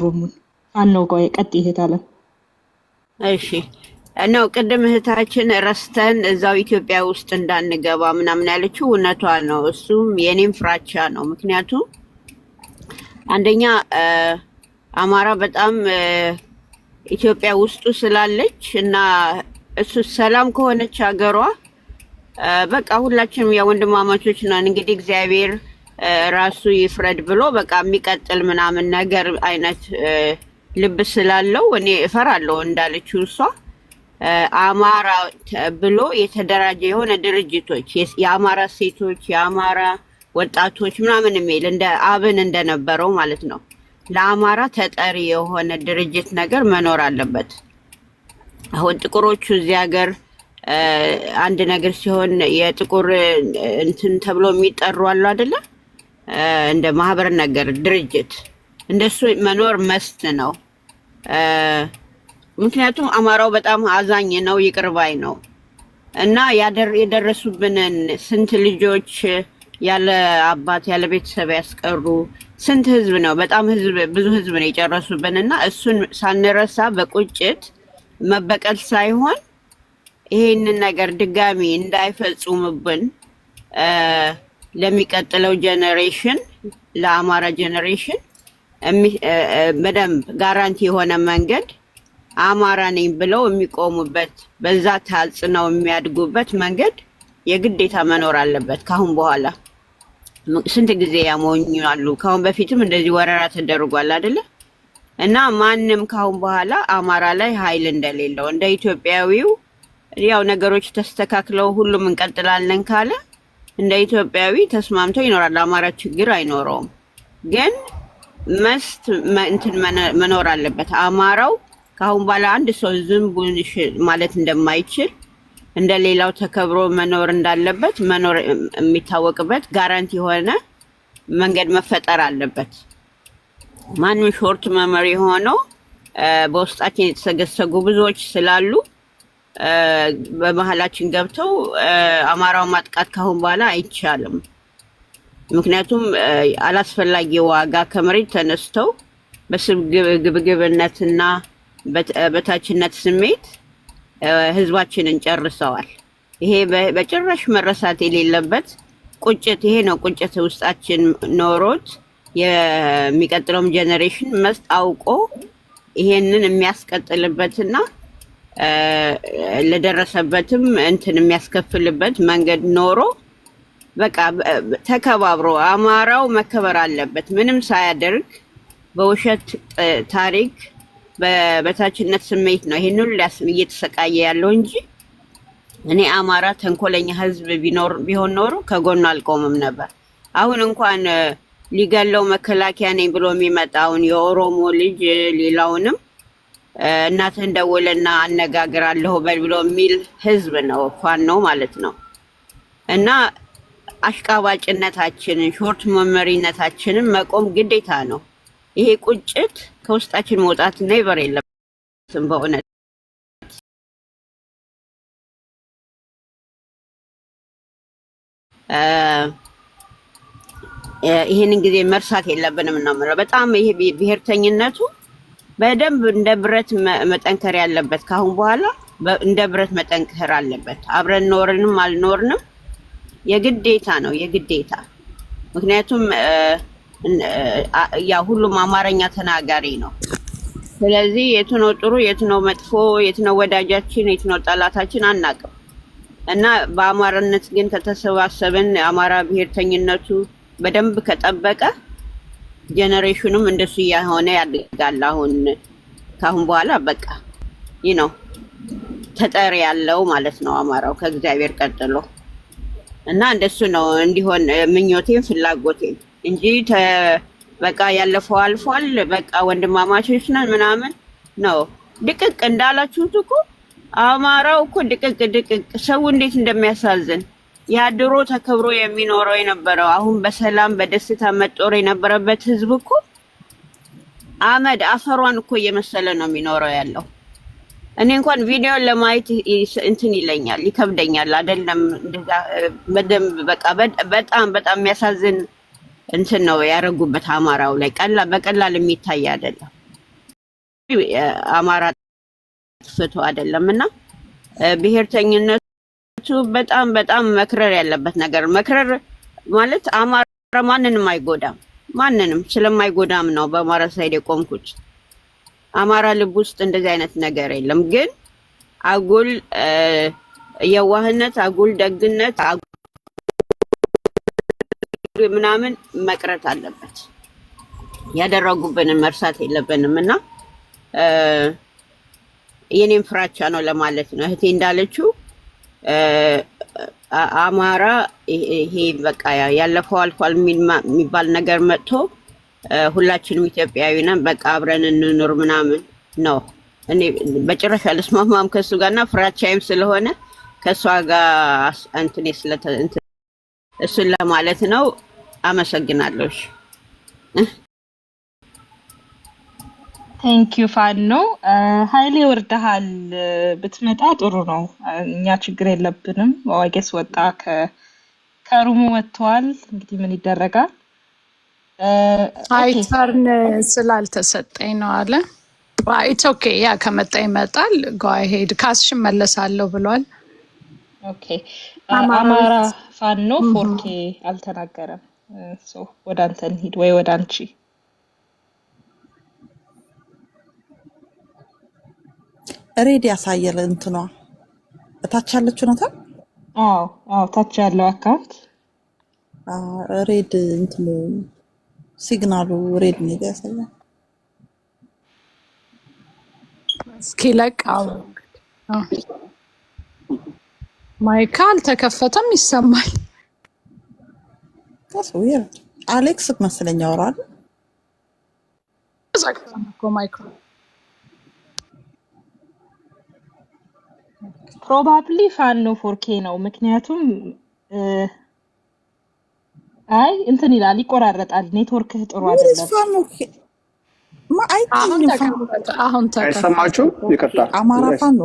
ሩሙን። ፋኖ ቆይ ቀጥ ይሄታለ። እሺ ነው ቅድም እህታችን ረስተን እዛው ኢትዮጵያ ውስጥ እንዳንገባ ምናምን ያለችው እውነቷ ነው። እሱም የኔም ፍራቻ ነው። ምክንያቱም አንደኛ አማራ በጣም ኢትዮጵያ ውስጡ ስላለች እና እሱ ሰላም ከሆነች ሀገሯ በቃ ሁላችንም የወንድማማቾች ነን። እንግዲህ እግዚአብሔር ራሱ ይፍረድ ብሎ በቃ የሚቀጥል ምናምን ነገር አይነት ልብ ስላለው እኔ እፈራለሁ እንዳለችው እሷ አማራ ብሎ የተደራጀ የሆነ ድርጅቶች የአማራ ሴቶች የአማራ ወጣቶች ምናምን የሚል እንደ አብን እንደነበረው ማለት ነው። ለአማራ ተጠሪ የሆነ ድርጅት ነገር መኖር አለበት። አሁን ጥቁሮቹ እዚህ ሀገር አንድ ነገር ሲሆን የጥቁር እንትን ተብሎ የሚጠሩ አሉ አይደለ? እንደ ማህበር ነገር ድርጅት እንደሱ መኖር መስት ነው። ምክንያቱም አማራው በጣም አዛኝ ነው፣ ይቅርባይ ነው እና የደረሱብንን ስንት ልጆች ያለ አባት ያለ ቤተሰብ ያስቀሩ ስንት ህዝብ ነው? በጣም ህዝብ ብዙ ህዝብ ነው የጨረሱብንና እሱን ሳንረሳ በቁጭት መበቀል ሳይሆን ይሄንን ነገር ድጋሚ እንዳይፈጽሙብን ለሚቀጥለው ጀነሬሽን ለአማራ ጀነሬሽን በደንብ ጋራንቲ የሆነ መንገድ አማራ ነኝ ብለው የሚቆሙበት በዛ ታጽነው የሚያድጉበት መንገድ የግዴታ መኖር አለበት። ካሁን በኋላ ስንት ጊዜ ያሞኛሉ። ካሁን በፊትም እንደዚህ ወረራ ተደርጓል አይደለ? እና ማንም ካሁን በኋላ አማራ ላይ ኃይል እንደሌለው እንደ ኢትዮጵያዊው ያው ነገሮች ተስተካክለው ሁሉም እንቀጥላለን ካለ እንደ ኢትዮጵያዊ ተስማምቶ ይኖራል። አማራ ችግር አይኖረውም። ግን እንትን መኖር አለበት። አማራው ካሁን በኋላ አንድ ሰው ዝም ብሎ ማለት እንደማይችል እንደሌላው ተከብሮ መኖር እንዳለበት መኖር የሚታወቅበት ጋራንቲ የሆነ መንገድ መፈጠር አለበት። ማንም ሾርት መመሪ ሆኖ በውስጣችን የተሰገሰጉ ብዙዎች ስላሉ በመሀላችን ገብተው አማራው ማጥቃት ካሁን በኋላ አይቻልም። ምክንያቱም አላስፈላጊ ዋጋ ከመሬት ተነስተው በስግብግብነትና በታችነት ስሜት ህዝባችንን ጨርሰዋል። ይሄ በጭራሽ መረሳት የሌለበት ቁጭት ይሄ ነው። ቁጭት ውስጣችን ኖሮት የሚቀጥለውም ጀነሬሽን መስጥ አውቆ ይሄንን የሚያስቀጥልበትና ለደረሰበትም እንትን የሚያስከፍልበት መንገድ ኖሮ በቃ ተከባብሮ አማራው መከበር አለበት። ምንም ሳያደርግ በውሸት ታሪክ በበታችነት ስሜት ነው ይሄን ሁሉ እየተሰቃየ ያለው እንጂ እኔ አማራ ተንኮለኛ ህዝብ ቢሆን ኖሮ ከጎኑ አልቆምም ነበር። አሁን እንኳን ሊገለው መከላከያ ነኝ ብሎ የሚመጣውን የኦሮሞ ልጅ ሌላውንም እናትህን ደውልና አነጋግራለሁ በል ብሎ የሚል ህዝብ ነው ፋኖ ማለት ነው። እና አሽቃባጭነታችንን ሾርት መመሪነታችንን መቆም ግዴታ ነው። ይሄ ቁጭት ከውስጣችን መውጣት ኔቨር የለበትም በእውነት ይሄንን ጊዜ መርሳት የለብንም ነው የምለው። በጣም ይሄ ብሔርተኝነቱ በደንብ እንደ ብረት መጠንከር ያለበት ካሁን በኋላ እንደ ብረት መጠንከር አለበት። አብረን ኖርንም አልኖርንም የግዴታ ነው የግዴታ። ምክንያቱም ያ ሁሉም አማርኛ ተናጋሪ ነው። ስለዚህ የቱ ነው ጥሩ የቱ ነው መጥፎ የቱ ነው ወዳጃችን የቱ ነው ጠላታችን አናውቅም። እና በአማራነት ግን ከተሰባሰብን አማራ ብሔርተኝነቱ በደንብ ከጠበቀ ጀነሬሽኑም እንደሱ እየሆነ ያድጋል። አሁን ካሁን በኋላ በቃ ነው ተጠሪ ያለው ማለት ነው አማራው ከእግዚአብሔር ቀጥሎ። እና እንደሱ ነው እንዲሆን ምኞቴም ፍላጎቴም እንጂ በቃ ያለፈው አልፏል በቃ ወንድማማቾች ነን ምናምን ነው። ድቅቅ እንዳላችሁት እኮ አማራው እኮ ድቅቅ ሰው እንዴት እንደሚያሳዝን ያ ድሮ ተከብሮ የሚኖረው የነበረው አሁን በሰላም በደስታ መጦር የነበረበት ህዝብ እኮ አመድ አፈሯን እኮ እየመሰለ ነው የሚኖረው ያለው። እኔ እንኳን ቪዲዮን ለማየት እንትን ይለኛል ይከብደኛል። አይደለም በደንብ በቃ በጣም የሚያሳዝን እንትን ነው ያረጉበት አማራው ላይ በቀላል የሚታይ አይደለም። አማራ ፍቶ አይደለምና ብሔርተኝነቱ በጣም መክረር ያለበት ነገር። መክረር ማለት አማራ ማንንም አይጎዳም። ማንንም ስለማይጎዳም ነው በአማራ ሳይድ የቆምኩት። አማራ ልብ ውስጥ እንደዚህ አይነት ነገር የለም። ግን አጉል የዋህነት አጉል ደግነት ምናምን መቅረት አለበት። ያደረጉብንን መርሳት የለብንም እና የኔም ፍራቻ ነው ለማለት ነው። እህቴ እንዳለችው አማራ ይሄ በቃ ያለፈው አልፏል የሚባል ነገር መጥቶ ሁላችንም ኢትዮጵያዊ ነን በቃ አብረን እንኑር ምናምን ነው። እኔ በጭራሽ አልስማማም ከሱ ጋርና ፍራቻይም ስለሆነ ከሷ ጋር እንትን እሱን ለማለት ነው። አመሰግናለሁ። ቴንክ ዩ ፋኖ ኃይሌ ወርደሃል። ብትመጣ ጥሩ ነው። እኛ ችግር የለብንም። ዋጌስ ወጣ ከሩሙ ወጥተዋል። እንግዲህ ምን ይደረጋል? አይ ኦኬ ተርን ስላልተሰጠኝ ነው አለ። ኢትስ ኦኬ ያ ከመጣ ይመጣል። ጎ ሄድ ካስሽን መለሳለሁ ብሏል። ኦኬ አማራ አማራዊት ፋኖ ፎርኬ አልተናገረም። ሶ ወደ አንተ እንሂድ ወይ ወደ አንቺ። ሬድ ያሳየለ እንትኗ እታች ያለችው ናታ። አዎ ታች ያለው አካውንት ሬድ እንትኑ ሲግናሉ ሬድ ነው ያሳያል። እስኪ ለቃው ማይክ አልተከፈተም ይሰማል። ታስ ዊርድ አሌክስ መስለኝ ያወራል። ዘግተን እኮ ማይክ ፕሮባብሊ ፋኖ ፎርኬ ነው። ምክንያቱም አይ እንትን ይላል ይቆራረጣል። ኔትወርክህ ጥሩ አይደለም። ፋኖ አሁን ተከፈተ። አሁን ተከፈተ። አይሰማችሁም? ይቅርታ አማራ ፋኖ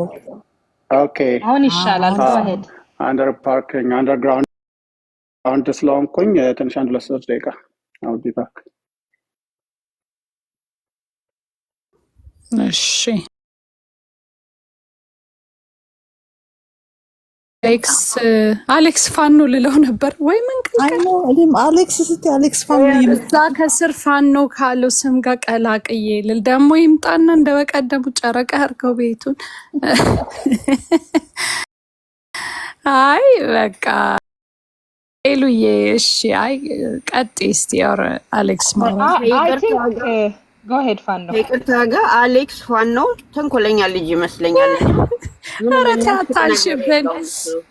ኦኬ። አሁን ይሻላል። ተዋሄድ አንደር ፓርኪንግ አንደርግራውንድ አሁን ስለሆንኩኝ ትንሽ 1-2 ደቂቃ አው ቢ ባክ። እሺ አሌክስ ፋኖ ልለው ነበር ወይ አይ ነው እኔም አሌክስ ስቲ አሌክስ ፋኖ እዛ ከስር ፋኖ ካለው ስም ጋር ቀላቅዬ ልል ደግሞ ይምጣና እንደበቀደሙ ጨረቃ አድርገው ቤቱን። አይ በቃ ኤሉዬ እሺ። አይ ቀጥይ እስቲ ኦር አሌክስ ማለት ጎ ሄድ ፋኖ ይቅርታ ጋር አሌክስ ፋኖ ተንኮለኛ ልጅ ይመስለኛል። ኧረ ታታሽብን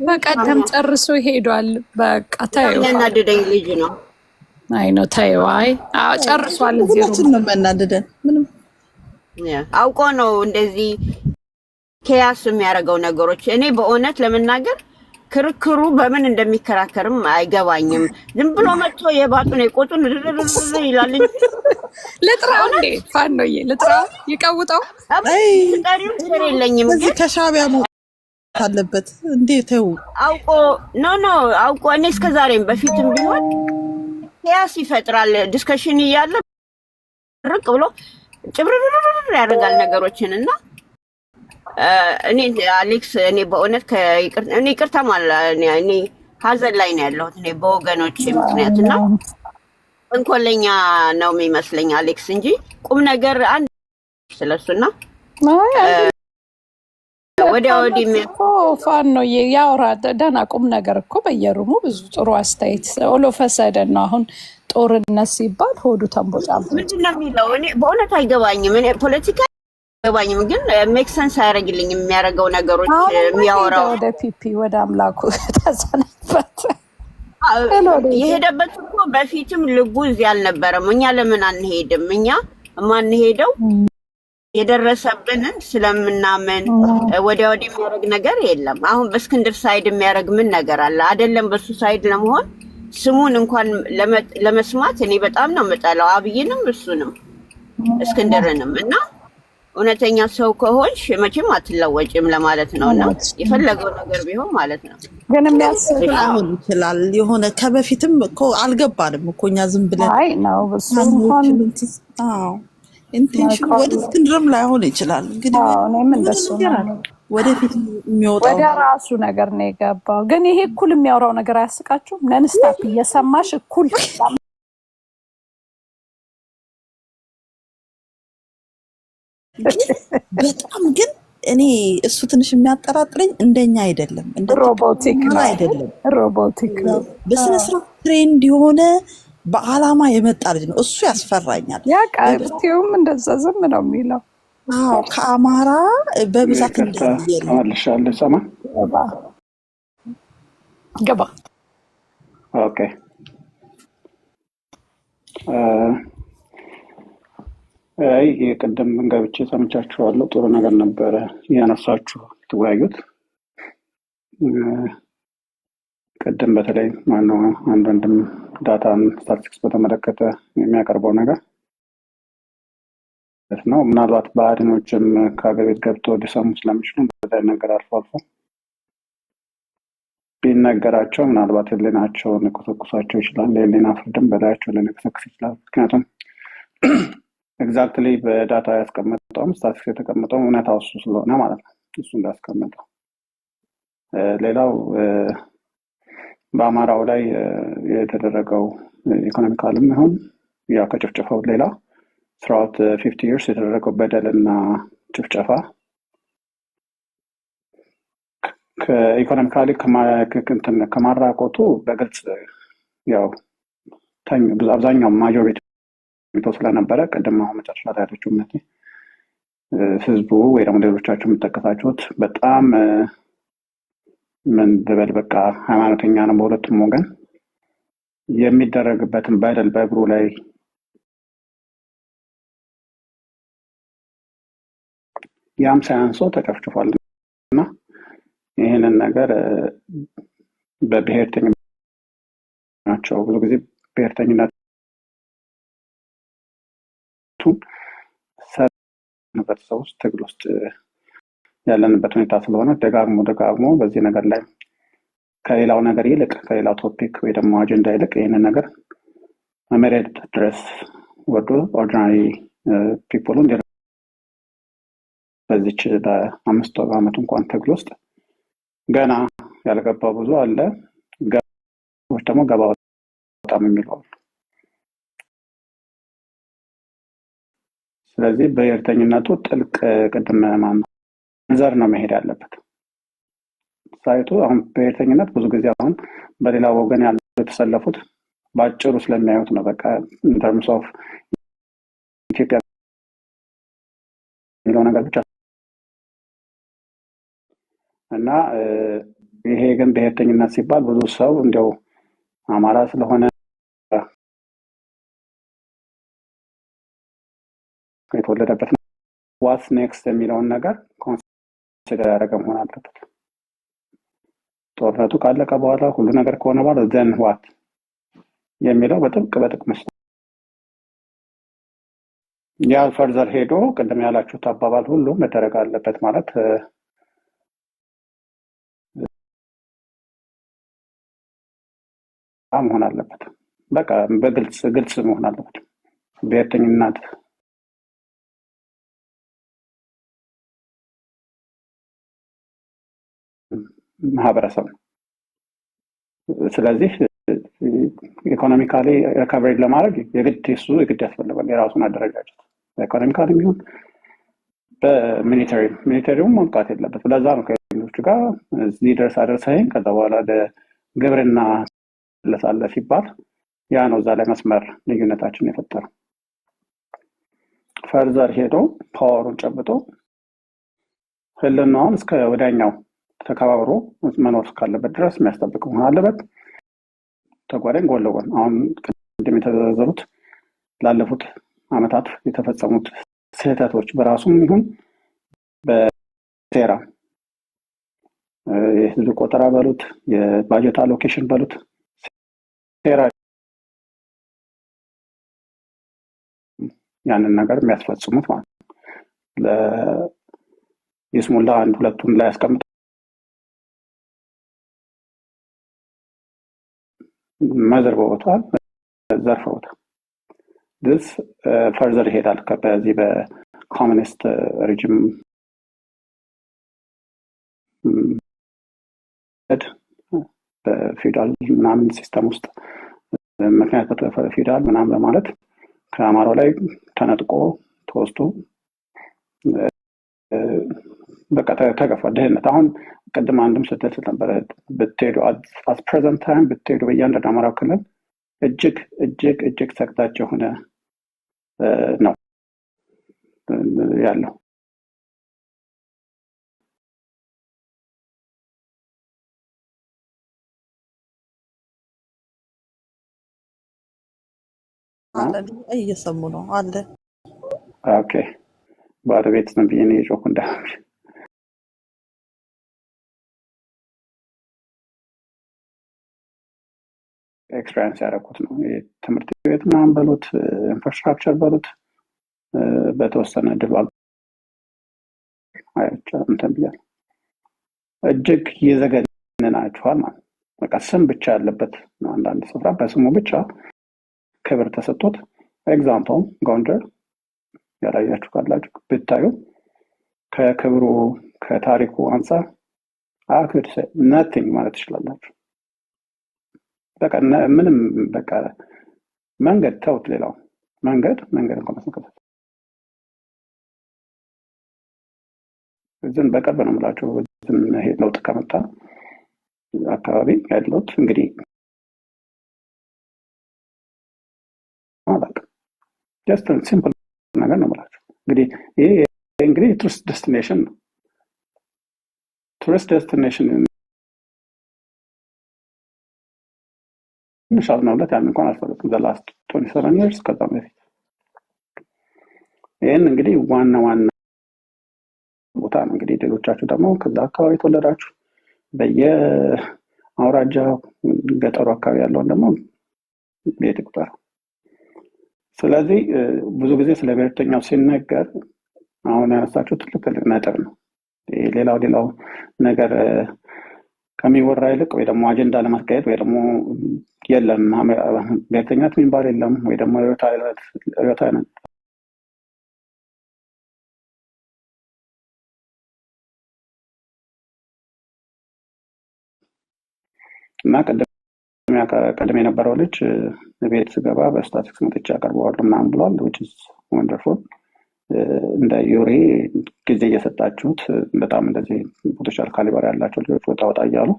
በቀደም ጨርሶ ሄዷል። በቃ ታዩ ያናደደኝ ልጅ ነው። አይ ነው ታዩ። አይ ጨርሷል። እዚህ ሁላችን ነው የሚያናድደን። ምንም አውቆ ነው እንደዚህ ኬያስ የሚያደርገው ነገሮች። እኔ በእውነት ለመናገር ክርክሩ በምን እንደሚከራከርም አይገባኝም። ዝም ብሎ መጥቶ የባጡን የቆጡን ይላል እንጂ ልጥራው እንዴ ፋኖዬ ልጥራው ይቀውጣው። አይ ጠሪው ስር የለኝም በዚህ ከሻቢያ መውጣት አለበት እንዴ ተው። አውቆ አውቆ እኔ እስከዛሬም በፊትም ቢሆን ኬያስ ይፈጥራል። ዲስከሽን እያለ ርቅ ብሎ ጭብርር ያደርጋል ነገሮችን እና እኔ አሌክስ እኔ በእውነት እኔ ይቅርታ ማለት እኔ ሀዘን ላይ ነው ያለሁት እኔ በወገኖች ምክንያትና እንኮለኛ ነው የሚመስለኝ አሌክስ እንጂ ቁም ነገር አንድ ስለሱና ወዲያ ወዲህ እኮ ፋኖ ያወራ ደህና ቁም ነገር እኮ በየሩሙ ብዙ ጥሩ አስተያየት ኦሎፈሰደን ነው። አሁን ጦርነት ሲባል ሆዱ ተንቦጫ ምንድን ነው የሚለው እኔ በእውነት አይገባኝም። እኔ ፖለቲካ አይገባኝም ግን ሜክ ሰንስ አያደርግልኝም የሚያደርገው ነገሮች የሚያወራው ወደ ፒፒ ወደ አምላኩ ተሰናበት የሄደበት እኮ በፊትም ልቡ እዚህ አልነበረም። እኛ ለምን አንሄድም? እኛ የማንሄደው የደረሰብንን ስለምናምን ወዲያ ወዲህ የሚያደርግ ነገር የለም። አሁን በእስክንድር ሳይድ የሚያደርግ ምን ነገር አለ? አይደለም በሱ ሳይድ ለመሆን ስሙን እንኳን ለመስማት እኔ በጣም ነው የምጠላው፣ አብይንም እሱንም እስክንድርንም እና እውነተኛ ሰው ከሆንሽ መቼም አትለወጭም ለማለት ነው። እና የፈለገው ነገር ቢሆን ማለት ነው ግን የሚያስብ ላይሆን ይችላል። የሆነ ከበፊትም እኮ አልገባንም እኮ እኛ ዝም ብለን አይ ነው እሱ እንኳን ኢንቴንሽን ወደ እስክንድርም ላይሆን ይችላል። እንግዲህ እኔም እንደሱ ነው። ወደፊት የሚወጣው ወደ ራሱ ነገር ነው የገባው። ግን ይሄ እኩል የሚያወራው ነገር አያስቃችሁም? ነንስታፕ እየሰማሽ እኩል በጣም ግን እኔ እሱ ትንሽ የሚያጠራጥረኝ እንደኛ አይደለም፣ እንደ ሮቦቲክ ነው አይደለም፣ ሮቦቲክ ነው። በስነ ስርዓት ትሬንድ የሆነ በአላማ የመጣ ልጅ ነው። እሱ ያስፈራኛል። ያ ቃልቲውም እንደዛ ዝም ነው የሚለው። አዎ ከአማራ በብዛት ተመልሻለሁ። ሰማ ገባ ኦኬ አይ የቀደም ገብቼ ሰምቻችኋለሁ። ጥሩ ነገር ነበረ ያነሳችሁ ተወያዩት። ቀደም በተለይ ማነው አንዳንድም ዳታን ስታቲስቲክስ በተመለከተ የሚያቀርበው ነገር ነው። ምናልባት ባህሪኖችም ከሀገር ቤት ገብቶ ሊሰሙ ስለሚችሉ በዛ ነገር አልፎ አልፎ ቢነገራቸው ምናልባት ህሊናቸውን ሊኮሰኩሳቸው ይችላል። የህሊና ፍርድም በላያቸው ሊከሰክስ ይችላል። ምክንያቱም ኤግዛክትሊ በዳታ ያስቀመጠውም ስታቲስቲክስ የተቀመጠው እውነታው እሱ ስለሆነ ማለት ነው። እሱ እንዳስቀመጠው ሌላው በአማራው ላይ የተደረገው ኢኮኖሚካልም ይሁን ያው ከጭፍጨፋው ሌላ throughout 50 years የተደረገው በደልና ጭፍጨፋ ከኢኮኖሚካሊ ከማራቆቱ በግልጽ ያው አብዛኛው ማጆሪቲ ስለነበረ ቅድም አሁን መጨረሻ ላይ ያለችው እምነቴ ህዝቡ ወይ ደግሞ ሌሎቻችሁ የምትጠቀሳችሁት በጣም ምን ልበል በቃ ሃይማኖተኛ ነው በሁለቱም ወገን የሚደረግበትን በደል በእግሩ ላይ ያም ሳያንሶ ተጨፍጭፏል እና ይህንን ነገር በብሔርተኝነት ናቸው ብዙ ጊዜ ብሔርተኝነቱን ህብረተሰብ ውስጥ ትግል ውስጥ ያለንበት ሁኔታ ስለሆነ ደጋግሞ በዚህ ነገር ላይ ከሌላው ነገር ይልቅ ከሌላው ቶፒክ ወይ ደግሞ አጀንዳ ይልቅ ይህንን ነገር መሬት ድረስ ወርዶ ኦርዲናሪ ፒፕሉን በዚች በ5 ዓመት እንኳን ትግል ውስጥ ገና ያልገባው ብዙ አለ። ገባዎች ደግሞ ገባ በጣም የሚለው አሉ። ስለዚህ በብሔርተኝነቱ ጥልቅ ቅድም ዘር ነው መሄድ ያለበት ሳይቱ። አሁን ብሔርተኝነት ብዙ ጊዜ አሁን በሌላ ወገን ያሉ የተሰለፉት በአጭሩ ስለሚያዩት ነው። በቃ ኢንተርምስ ኦፍ ኢትዮጵያ የሚለው ነገር ብቻ እና ይሄ ግን ብሔርተኝነት ሲባል ብዙ ሰው እንዲያው አማራ ስለሆነ የተወለደበት ዋትስ ኔክስት የሚለውን ነገር ኮንሲደር ያደረገ መሆን አለበት። ጦርነቱ ካለቀ በኋላ ሁሉ ነገር ከሆነ በኋላ ዘን ዋት የሚለው በጥብቅ መስሎ ያ ፈርዘር ሄዶ ቅድም ያላችሁት አባባል ሁሉ መደረግ አለበት ማለት መሆን አለበት። በቃ በግልጽ መሆን አለበት። ብሔርተኝነት ማህበረሰብ ነው። ስለዚህ ኢኮኖሚካሊ ሪካቨሪ ለማድረግ የግድ ያስፈልጋል የራሱን አደረጃጀት ኢኮኖሚካሊ ቢሆን በሚሊተሪውም መምጣት የለበት። ለዛ ነው ከሌሎቹ ጋር እዚህ ድረስ አደረሰኝ ከዛ በኋላ ለግብርና ለሳለ ሲባል ያ ነው እዛ ላይ መስመር ልዩነታችን የፈጠረው። ፈርዘር ሄዶ ፓወሩን ጨብጦ ህልናውን እስከ ወዳኛው ተከባብሮ መኖር ካለበት ድረስ የሚያስጠብቅ መሆን አለበት። ተጓዳኝ ጎን ለጎን አሁን ቅድም የተዘረዘሩት ላለፉት አመታት የተፈጸሙት ስህተቶች በራሱም ይሁን በሴራ የህዝብ ቆጠራ በሉት የባጀት አሎኬሽን በሉት ሴራ ያንን ነገር የሚያስፈጽሙት ማለት ለይስሙላ አንድ ሁለቱን ላይ ያስቀምጥ መዘርበውታል ዘርፈውታል። this further ይሄዳል በዚህ በኮሚኒስት ሪጅም በፊውዳል ምናምን ሲስተም ውስጥ ምክንያት በፊውዳል ምናምን በማለት ከአማራው ላይ ተነጥቆ ተወስዶ በቃ ተገፋ ድህነት። አሁን ቅድም አንድም ስትል ነበረ ብትሄዱ አት ፕሬዘንት ታይም ብትሄዱ በእያንዳንዱ አማራው ክልል እጅግ ሰቅጣጭ የሆነ ነው ያለው። እየሰሙ ነው አለ። ኦኬ ባለቤት ነው ብዬ ነው የጮኩ እንዳልኩሽ። ኤክስፔሪንስ ያደረኩት ነው። ትምህርት ቤት ምናምን በሉት ኢንፍራስትራክቸር በሉት በተወሰነ ድባብ አይቻ እንትን ብያለሁ። እጅግ ይዘገንናችኋል ማለት በቃ ስም ብቻ ያለበት ነው። አንዳንድ ስፍራ በስሙ ብቻ ክብር ተሰጥቶት ኤግዛምፕል ጎንደር ያላያችሁ ካላችሁ ብታዩ ከክብሩ ከታሪኩ አንጻር አክድ ነቲንግ ማለት ትችላላችሁ። በቃ ምንም በቃ መንገድ ተውት፣ ሌላው መንገድ እንኳን መስከረም እዚህን በቅርብ ነው የምላችሁ። እዚህን ይሄ ለውጥ ከመጣ አካባቢ ያለውት እንግዲህ ማለት ጀስት ሲምፕል ነገር ነው የምላችሁ። ይሄ እንግዲህ ቱሪስት ዴስቲኔሽን ነው። ቱሪስት ዴስቲኔሽን ምሻል ነው ለት ያን እንኳን አልፈለኩም the last 27 years ከዛ በፊት ይሄን እንግዲህ ዋና ቦታ ነው። እንግዲህ ሌሎቻችሁ ደግሞ ከዛ አካባቢ ተወለዳችሁ በየአውራጃው ገጠሩ አካባቢ ያለውን ደግሞ ቤት ቁጥር። ስለዚህ ብዙ ጊዜ ስለ ብሔርተኛው ሲነገር አሁን ያነሳችሁ ትልቅ ነጥብ ነው። ሌላው ነገር ከሚወራ ይልቅ ወይ ደግሞ አጀንዳ ለማስካሄድ ወይ ደግሞ የለም ብሔርተኛት የሚባል የለም ወይ ደግሞ ርዕዮተ ዓለም እና ቀደም የነበረው ልጅ ቤት ስገባ በስታቲክስ መጥቻ አቀርበዋለሁ ምናምን ብሏል። which is wonderful። እንደ ዩሪ ጊዜ እየሰጣችሁት በጣም እንደዚህ ፖቴንሻል ካሊበር ያላቸው ልጆች ወጣ እያሉ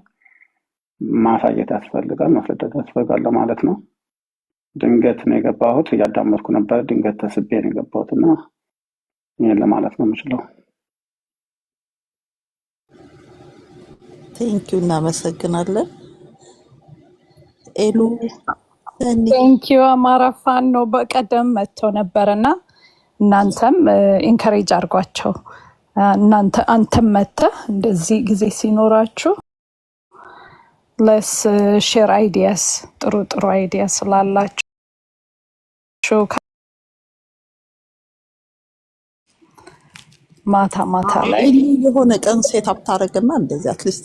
ማሳየት ያስፈልጋል፣ ማስረዳት ያስፈልጋል ማለት ነው። ድንገት ነው የገባሁት፣ እያዳመጥኩ ነበር። ድንገት ተስቤ ነው የገባሁት እና ይሄን ለማለት ነው የምችለው። ቴንኪው፣ እናመሰግናለን። ኤሉ ቴንኪው። አማራ ፋን ነው በቀደም መጥተው ነበርና እናንተም ኢንከሬጅ አድርጓቸው። አንተም መጥተህ እንደዚህ ጊዜ ሲኖራችሁ ለስ ሼር አይዲያስ ጥሩ አይዲያ ስላላችሁ ማታ ላይ የሆነ ቀን ሴት አፕ ታደርግና እንደዚህ አትሊስት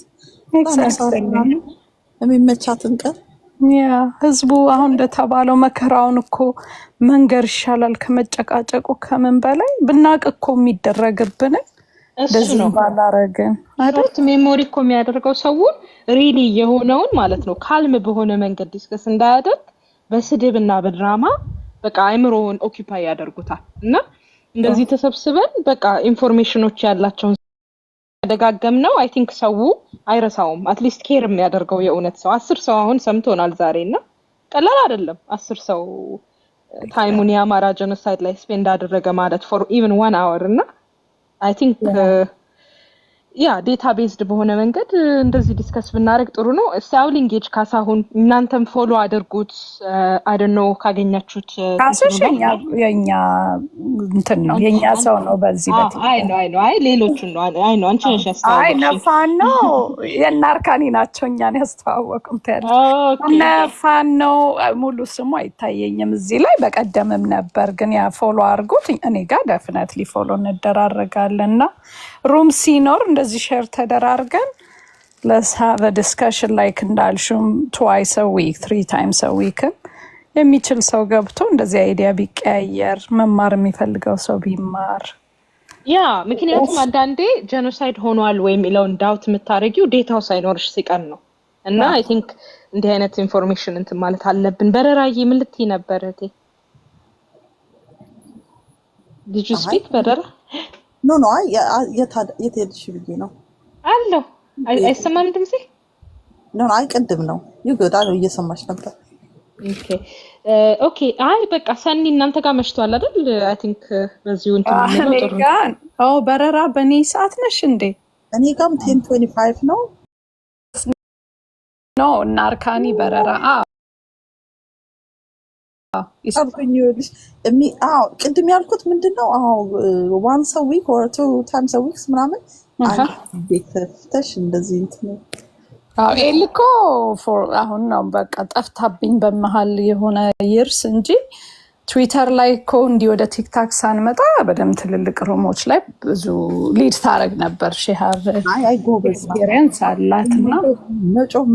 የሚመቻትን ቀን ያ ህዝቡ አሁን እንደተባለው መከራውን እኮ መንገር ይሻላል ከመጨቃጨቁ። ከምን በላይ ብናቅ እኮ የሚደረግብን እንደዚህ ባላረግን አይደል? ሜሞሪ እኮ የሚያደርገው ሰውን ሪሊ የሆነውን ማለት ነው ካልም በሆነ መንገድ ዲስከስ እንዳያደርግ በስድብና በድራማ በቃ አይምሮውን ኦኪፓይ ያደርጉታል። እና እንደዚህ ተሰብስበን በቃ ኢንፎርሜሽኖች ያላቸውን ደጋገም ነው አይ ቲንክ ሰው አይረሳውም። አትሊስት ኬር የሚያደርገው የእውነት ሰው 10 ሰው አሁን ሰምቶናል ዛሬና ቀላል አይደለም። 10 ሰው ታይሙን የአማራ ጄኖሳይድ ላይ ስፔንድ አደረገ ማለት for even 1 hour እና አይ ቲንክ ያ ዴታቤዝድ በሆነ መንገድ እንደዚህ ዲስከስ ብናደርግ ጥሩ ነው። ሳውሊንጌጅ ካሳሁን እናንተም ፎሎ አድርጉት። አይ ዶንት ኖ ካገኛችሁት ካሰሽኛ የኛ እንትን ነው የኛ ሰው ነው። በዚህ አይ ሌሎቹን ነው ነው አንቺ ነሽ ያስተዋወቅሽ። አይ ነፋን ነው የናርካኒ ናቸው እኛን ያስተዋወቁም ታዲያ ነፋን ነው ሙሉ ስሙ አይታየኝም እዚህ ላይ በቀደምም ነበር ግን ያ ፎሎ አድርጉት። እኔ ጋር ዴፊኒትሊ ፎሎ እንደራረጋለንና ሩም ሲኖር እንደዚህ ሼር ተደራርገን let's have a discussion like እንዳልሽም twice a week 3 times a week የሚችል ሰው ገብቶ እንደዚህ አይዲያ ቢቀያየር መማር የሚፈልገው ሰው ቢማር ያ ምክንያቱም አንዳንዴ ጄኖሳይድ ሆኗል ወይ የሚለውን ዳውት የምታረጊው ዴታው ሳይኖርሽ ሲቀር ነው። እና አይ ቲንክ እንዲህ አይነት ኢንፎርሜሽን እንትን ማለት አለብን። በረራዬ ምን ልትይ ነበር እቴ? did you speak በረራ? ኖ የት ሄድሽ ብዬ ነው አለው አይሰማም ድምጼ? ኖ ቅድም ነው ይጎዳል እየሰማሽ ነበር። ኦኬ አይ በቃ ሰኒ እናንተ ጋር መሽቷል አይደል? አይ ቲንክ በዚሁ እንትን ነው ጥሩ ነው። በረራ በኔ ሰዓት ነሽ እንዴ? እኔ ጋርም 10:25 ነው። ኖ ናርካኒ በረራ ይሰብኩኝልሽ ቅድም ያልኩት ምንድነው once a week or 2 times a week ምናምን ቤተፍተሽ እንደዚህ እንትን ኤልኮ አሁን ነው በቃ ጠፍታብኝ በመሃል የሆነ ይርስ እንጂ ትዊተር ላይ እኮ እንዲህ ወደ ቲክታክ ሳንመጣ በደምብ ትልልቅ ሩሞች ላይ ብዙ ሊድ ታደርግ ነበር። ሺሃብ ጎበዝ ናት። ኤክስፒሪየንስ አላት እና መጮህ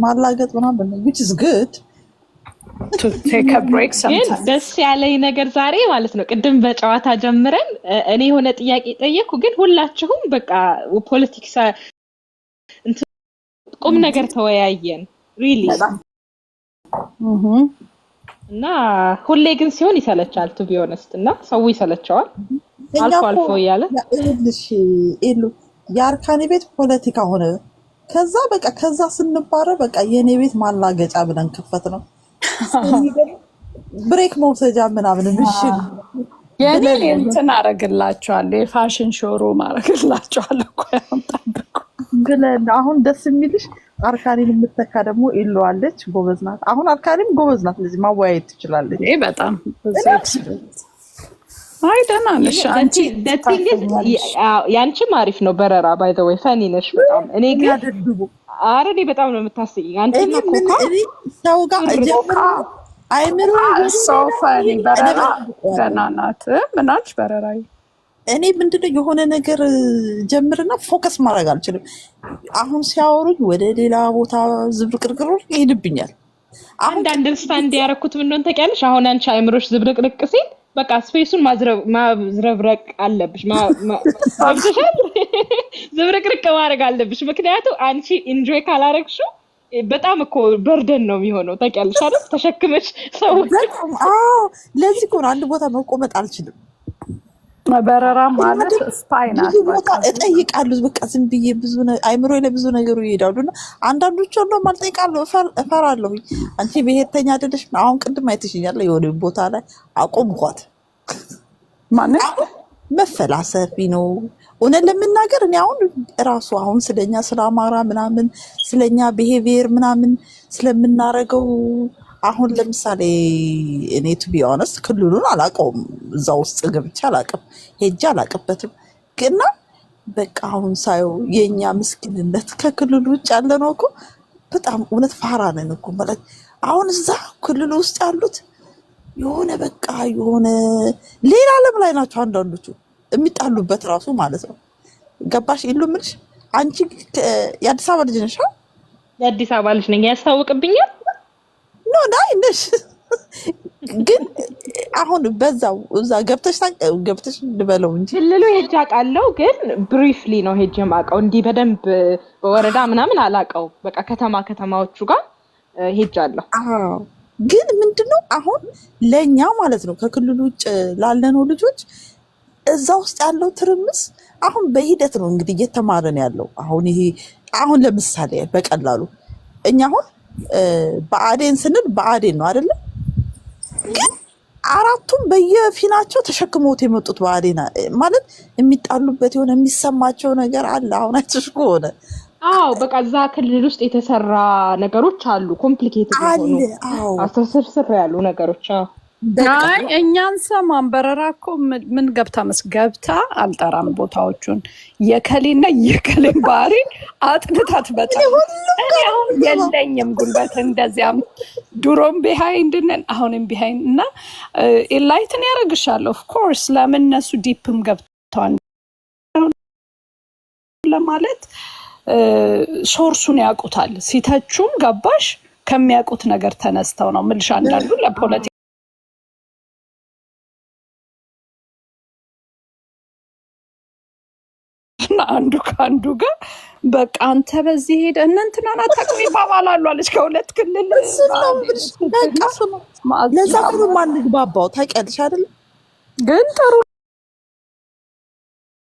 ማላገጥ ምናምን which is good to take a break ግን sometimes። ደስ ያለኝ ነገር ዛሬ ማለት ነው ቅድም በጨዋታ ጀምረን እኔ የሆነ ጥያቄ ጠየቅኩ፣ ግን ሁላችሁም በቃ ፖለቲክስ ቁም ነገር ተወያየን ሪሊ እና ሁሌ ግን ሲሆን ይሰለቻል ቱ ቢ ኦነስት እና ሰው ይሰለቻዋል አልፎ አልፎ እያለ እልሽ ኤሉ የአርካኔ ቤት ፖለቲካ ሆነ። ከዛ በቃ ከዛ ስንባረ በቃ የኔ ቤት ማላገጫ ብለን ከፈት ነው ብሬክ መውሰጃ ምናምን ምሽግ የኔ እንትን አረግላቸዋለሁ የፋሽን ሾሮ ማረግላቸዋለሁ እኮ ያምጣብቁ ብለን አሁን ደስ የሚልሽ አርካኔን የምትተካ ደግሞ ኤሉ አለች። ጎበዝ ናት። አሁን አርካኔም ጎበዝ ናት። ለዚህ ማወያየት ትችላለች። ይሄ በጣም አይ ደህና ነሽ አንቺ። ያንቺም አሪፍ ነው በረራ ባይ ዘ ወይ ፈኒ ነሽ በጣም። እኔ ግን ኧረ እኔ በጣም ነው የምታስቂኝ አንቺና ኮካ ሰው ጋር አይምሮ ሰው ፈኒ በረራ ደህና ናት። ምን አልሽ በረራይ? እኔ ምንድነው የሆነ ነገር ጀምርና ፎከስ ማድረግ አልችልም። አሁን ሲያወሩኝ ወደ ሌላ ቦታ ዝብርቅርቅር ይሄድብኛል። አንድ አንደርስታንድ ያደረኩት ምን እንደሆነ ታውቂያለሽ? አሁን አንቺ አይምሮሽ ዝብርቅርቅ ሲል በቃ ስፔሱን ማዝረብረቅ አለብሽ ማብተሻል ዝብርቅርቅ ማድረግ አለብሽ። ምክንያቱም አንቺ ኢንጆይ ካላረግሽው በጣም እኮ በርደን ነው የሚሆነው ታውቂያለሽ አይደል? ተሸክመሽ ሰው ለዚህ እኮ ነው አንድ ቦታ መቆመጥ አልችልም። በረራ ማለት ስፓይ ናት። በቃ እጠይቃለሁ በቃ ዝም ብዬ ብዙ አይምሮ ላይ ብዙ ነገሩ ይሄዳሉና አንዳንዶቹ ነው ማልጠይቃለሁ እፈራለሁ። አንቺ ብሄርተኛ አይደለሽ? አሁን ቅድም አይተሽኛል የሆነ ቦታ ላይ አቆምኳት። ማለት መፈላሰፊ ነው እውነት ለምናገር። እኔ አሁን ስለኛ ስለ አማራ ምናምን ስለኛ ቢሄቪየር ምናምን ስለምናረገው አሁን ለምሳሌ እኔ ቱ ቢ ኦነስት ክልሉን አላውቀውም። እዛ ውስጥ ገብቼ አላውቅም፣ ሄጄ አላውቅበትም። ግን በቃ አሁን ሳየው የኛ ምስኪንነት ከክልሉ ውጭ ያለ ነው እኮ በጣም እውነት ፋራ ነን እኮ ማለት አሁን እዛ ክልሉ ውስጥ ያሉት የሆነ በቃ የሆነ ሌላ ዓለም ላይ ናቸው አንዳንዶቹ የሚጣሉበት ራሱ ማለት ነው። ገባሽ ይሉ ምንሽ አንቺ የአዲስ አበባ ልጅ ነሽ? የአዲስ አበባ ልጅ ነኝ። ያስታውቅብኛል ኖ ነሽ ግን አሁን በዛው እዛ ገብተሽ ልበለው እንጂ ክልሉ ሄጄ አውቃለሁ፣ ግን ብሪፍሊ ነው ሄጄ የማውቀው። እንዲህ በደንብ በወረዳ ምናምን አላውቀው። በቃ ከተማዎቹ ጋር ሄጃለሁ። ግን ምንድነው አሁን ለኛ ማለት ነው ከክልሉ ውጭ ላለነው ልጆች እዛ ውስጥ ያለው ትርምስ አሁን በሂደት ነው እንግዲህ እየተማረን ያለው። አሁን ለምሳሌ በቀላሉ እኛ አሁን በአዴን ስንል በአዴን ነው አይደለ? ግን አራቱም በየፊናቸው ተሸክመውት የመጡት በአዴን ማለት የሚጣሉበት የሆነ የሚሰማቸው ነገር አለ። አሁን አይተሽ ከሆነ በቃ እዛ ክልል ውስጥ የተሰራ ነገሮች አሉ፣ ኮምፕሊኬትድ የሆኑ አስተሳሰር ያሉ ነገሮች። አይ እኛን ሰማን በረራ እኮ ምን ገብታ አልጠራም ቦታዎቹን የከሌና የከሌን ባህሪ አጥንታት በጣም እኔ አሁን የለኝም ጉልበት እንደዚያም ድሮም ቢሃይንድ ነን አሁንም ቢሃይንድ እና ኢንላይትን ያደርግሻል። ኦፍ ኮርስ ለምን እነሱ ዲፕም ገብተዋል ለማለት ሶርሱን ያውቁታል። ሲተቹም ገባሽ ከሚያውቁት ነገር ተነስተው ነው ምልሽ። አንዳንዱ ለፖለቲካ አንዱ ከአንዱ ጋር በቃ አንተ በዚህ ሄደ እንንትናና ታቅሚ ይባባላሉ አለች። ከሁለት ክልል ለዛ ሁሉ ማን ግባባው ታውቂያለሽ አይደል? ግን ጥሩ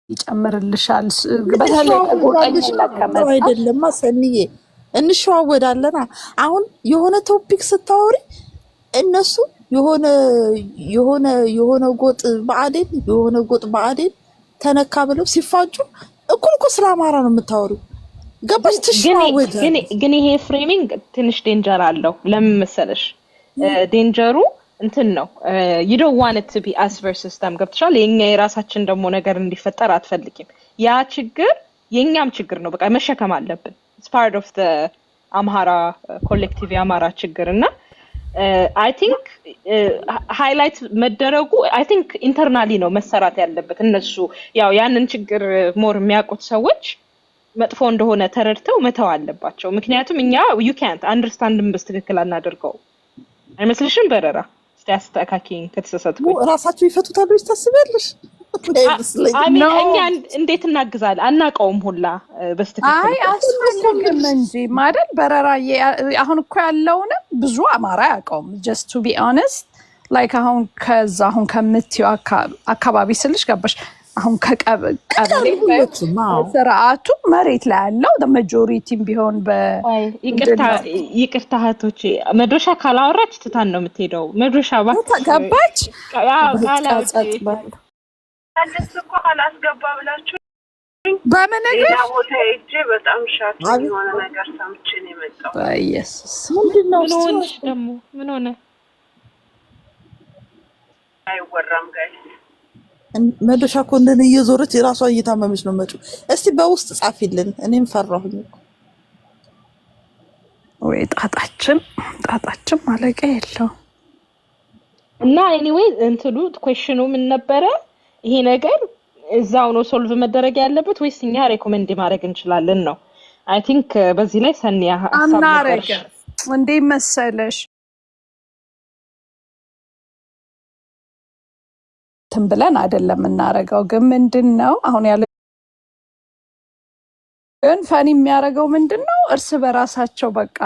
ይጨምርልሻል። በተለይ አይደለም ሰንዬ እንሸዋወዳለና አሁን የሆነ ቶፒክ ስታወሪ እነሱ የሆነ ጎጥ በአዴን ተነካ ብለው ሲፋጩ እኩል እኮ ስለ አማራ ነው የምታወሪው። ገባሽ? ትሽዋወጂ። ግን ይሄ ፍሬሚንግ ትንሽ ዴንጀር አለው። ለምን መሰለሽ? ዴንጀሩ እንትን ነው you don't want it to be us versus them። ገብተሻል? የኛ የራሳችን ደግሞ ነገር እንዲፈጠር አትፈልጊም። ያ ችግር የኛም ችግር ነው። በቃ መሸከም አለብን። it's part of the አማራ ኮሌክቲቭ የአማራ ችግር እና አይ ቲንክ ሃይላይት መደረጉ አይ ቲንክ ኢንተርናሊ ነው መሰራት ያለበት። እነሱ ያው ያንን ችግር ሞር የሚያውቁት ሰዎች መጥፎ እንደሆነ ተረድተው መተው አለባቸው። ምክንያቱም እኛ ዩ ካንት አንደርስታንድም በስትክክል አናደርገው አይመስልሽም? በረራ እስቲ አስተካክኝ ከተሳሳትኩ። ራሳቸው ይፈቱታል ታስቢያለሽ? እኛ እንዴት እናግዛለን? አናውቀውም ሁላ በስትክክል። አይ አስፈልግም እንጂ ማለት በረራዬ አሁን እኮ ያለውን ብዙ አማራ ያውቀውም። ጀስት ቱ ቢ ኦነስት ላይክ አሁን ከዛ አሁን ከምትዩ አካባቢ ስልሽ ገባሽ? አሁን ከቀበሌ ስርዓቱ መሬት ላይ ያለው ማጆሪቲም ቢሆን ይቅርታ እህቶቼ፣ መድረሻ ካላወራች ትታን ነው የምትሄደው። መድረሻ ገባች አለስ እኮ አላስገባ ብላችሁ በምን ነገር ቦታ ሄጄ በጣም ሻት የሆነ ነገር ሰምቼ ነው የመጣው። በኢየሱስ ምንድነው ደግሞ ምን ሆነ? አይወራም ጋይስ። መድረሻ እኮ እንደነ እየዞረች የራሷ እየታመመች ነው መጪው። እስቲ በውስጥ ጻፊልን፣ እኔም ፈራሁኝ። ወይ ጣጣችን ማለቂያ የለው እና ኤኒዌይ እንትሉ ኩዌሽኑ ምን ነበረ? ይሄ ነገር እዛው ነው ሶልቭ መደረግ ያለበት ወይስ እኛ ሬኮመንድ ማድረግ እንችላለን ነው? አይ ቲንክ በዚህ ላይ ሰኒያ ሐሳብ ነበርሽ። እንዴ መሰለሽ ብለን አይደለም እናረጋው። ግን ምንድነው አሁን ያለ ግን ፈኒ የሚያረጋው ምንድነው እርስ በራሳቸው በቃ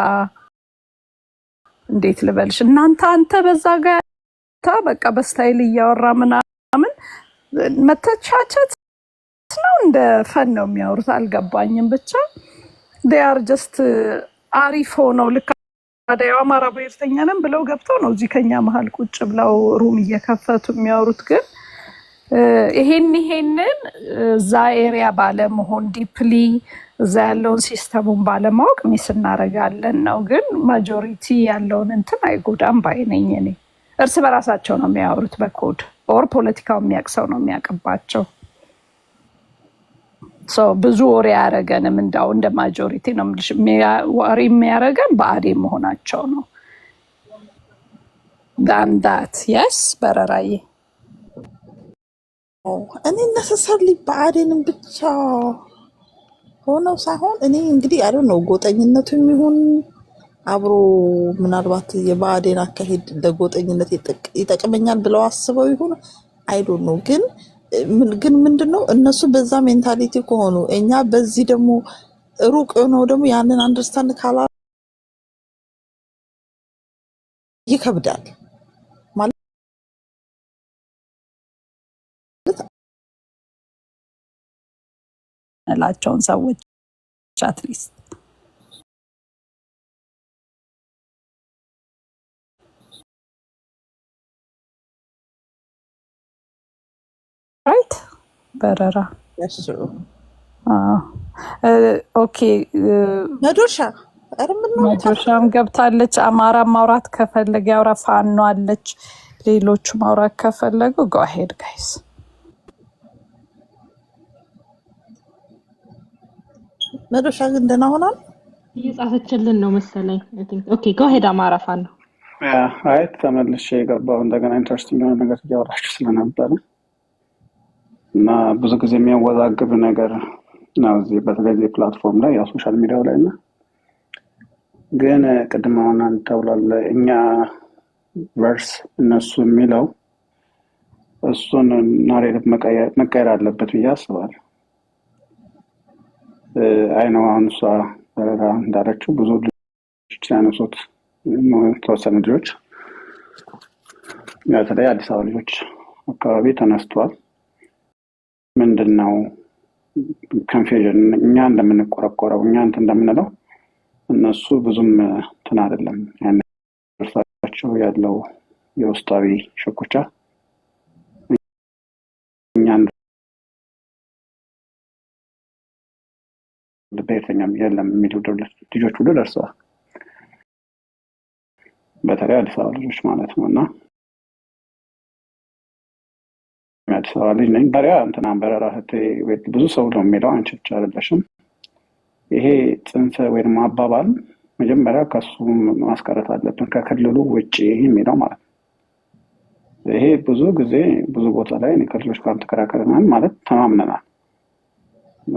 እንዴት ልበልሽ አንተ በዛ ጋር በቃ በስታይል እያወራ ምናምን መተቻቸት ነው እንደ ፈን ነው የሚያወሩት። አልገባኝም። ብቻ they are just አሪፍ ሆነው ልክ አዳዩ አማራ ብሔርተኛ ነን ብለው ገብተው ነው እዚህ ከኛ መሀል ቁጭ ብለው ሩም እየከፈቱ የሚያወሩት። ግን ይሄንን እዛ ኤሪያ ባለመሆን ዲፕሊ እዛ ያለውን ሲስተሙን ባለማወቅ ሚስ እናደርጋለን ነው። ግን ማጆሪቲ ያለውን እንትን አይጎዳም ባይነኝ እኔ። እርስ በራሳቸው ነው የሚያወሩት በኮድ ኦር ፖለቲካው የሚያቅሰው ነው የሚያቀባቸው። ብዙ ወሬ ያረገንም እንዳው እንደ ማጆሪቲ ነው ወሬ የሚያረገን በአዴ መሆናቸው ነው። ዳንዳት የስ በረራዬ እኔ ነሰሰርሊ በአዴንም ብቻ ሆነው ሳይሆን እኔ እንግዲህ አይ ዶንት ኖ ጎጠኝነቱ የሚሆን አብሮ ምናልባት የባዴን አካሄድ ለጎጠኝነት ይጠቅመኛል ብለው አስበው ይሆን አይ ዶንት ኖ። ግን ምንድነው እነሱ በዛ ሜንታሊቲ ከሆኑ እኛ በዚህ ደግሞ ሩቅ ነው ደግሞ ያንን አንደርስታንድ ካላ ይከብዳል ማለት ላቸውን ሰዎች አትሊስት ራይት በረራ ኦኬ መድረሻም ገብታለች። አማራ ማውራት ከፈለገ ያውራ፣ ፋኖ አለች፣ ሌሎቹ ማውራት ከፈለጉ go ahead guys። መድረሻ ግን ደህና ሆናል እየጻፈችልን ነው መሰለኝ። አይ ቲንክ ኦኬ go ahead አማራ ፋኖ። አይ ተመልሼ የገባው እንደገና ኢንተረስቲንግ የሆነ ነገር እያወራችሁ ስለነበረ እና ብዙ ጊዜ የሚያወዛግብ ነገር ነው እዚህ በተለይ ፕላትፎርም ላይ ያው ሶሻል ሚዲያው ላይ እና ግን ቅድም አሁን አንተ ተብሏል እኛ ቨርስ እነሱ የሚለው እሱን ናሬቲቭ መቀየር አለበት ብዬ አስባለሁ። አይ ነው አሁን እሷ እንዳለችው ብዙ ልጆች ያነሱት ተወሰኑ ልጆች በተለይ አዲስ አበባ ልጆች አካባቢ ተነስቷል። ምንድነው ኮንፊውዥን እኛ እንደምንቆረቆረው እኛ እንትን እንደምንለው እነሱ ብዙም እንትን አይደለም ያነሳቸው ያለው የውስጣዊ ሽኩቻ እኛ ብሔርተኛም የለም የሚሉ ልጆች ሁሉ ደርሰዋል። በተለይ አዲስ አበባ ልጆች ማለት ነው። እና አዲስ አበባ ልጅ ነኝ ባሪያ እንትና በረራ ብዙ ሰው ነው የሚለው አንቺ ብቻ አይደለሽም። ይሄ ጽንሰ ወይም አባባል መጀመሪያ ከሱ ማስቀረት አለብን፣ ከክልሉ ውጭ የሚለው ማለት ነው። ይሄ ብዙ ጊዜ ብዙ ቦታ ላይ ከልጆች ጋር ተከራከረናል ማለት ተማምነናል።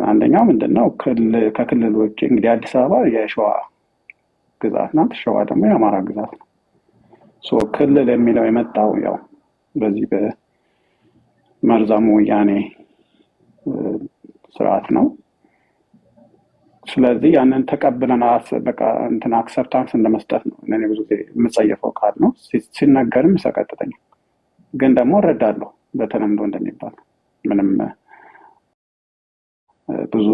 አንደኛው ምንድነው ከክልሉ ውጭ እንግዲህ አዲስ አበባ የሸዋ ግዛት ናት፣ ሸዋ ደግሞ የአማራ ግዛት ነው። ክልል የሚለው የመጣው ያው በዚህ በመርዛሙ ወያኔ ስርዓት ነው። ስለዚህ ያንን ተቀብለን በቃ እንትን አክሰፕታንስ እንደመስጠት ነው። እኔ ብዙ ጊዜ የምጸየፈው ቃል ነው፣ ሲነገርም ይሰቀጥጠኛል። ግን ደግሞ እረዳለሁ በተለምዶ እንደሚባል ምንም ብዙ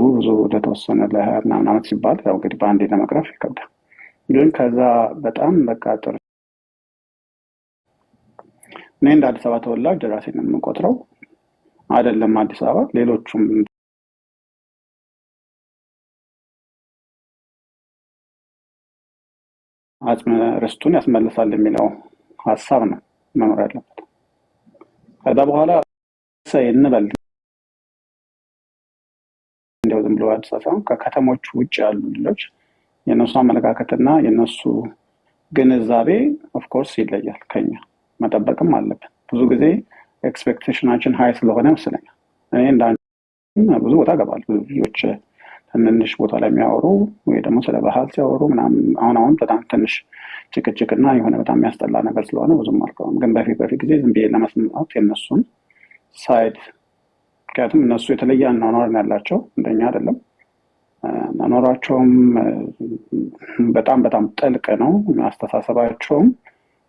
ለተወሰነ ለ20 ምናምን ዓመት ሲባል ያው እንግዲህ በአንዴ ለመቅረፍ ይከብዳል። ግን ከዛ በጣም በቃ ጥሩ እኔ እንደ አዲስ አበባ ተወላጅ ራሴን የምቆጥረው አይደለም አዲስ አበባ ሌሎቹም አጽመ ርስቱን ያስመልሳል የሚለው ሀሳብ ነው መኖር ያለበት። ከዛ በኋላ እንበል እንደው ዝም ብሎ አዲስ አበባ ከከተሞች ውጭ ያሉ ልጆች የነሱ አመለካከትና የነሱ ግንዛቤ ኦፍ ኮርስ ይለያል። ከኛ መጠበቅም አለብን። ብዙ ጊዜ ኤክስፔክቴሽናችን ሃይ ስለሆነ መስለኛል እኔ ብዙ ቦታ ገባል ብዙ ልጆች ትንንሽ ቦታ ላይ የሚያወሩ ወይ ደግሞ ስለ ባህል ሲያወሩ ምናምን አሁን በጣም ትንሽ ጭቅጭቅና የሆነ በጣም የሚያስጠላ ነገር ስለሆነ ብዙም አልከውም። ግን በፊት ጊዜ ዝም ብዬ ለመስማት የነሱን ሳይድ ምክንያቱም እነሱ የተለየ አኗኗር ያላቸው እንደኛ አይደለም። አኗኗራቸውም በጣም ጥልቅ ነው። አስተሳሰባቸውም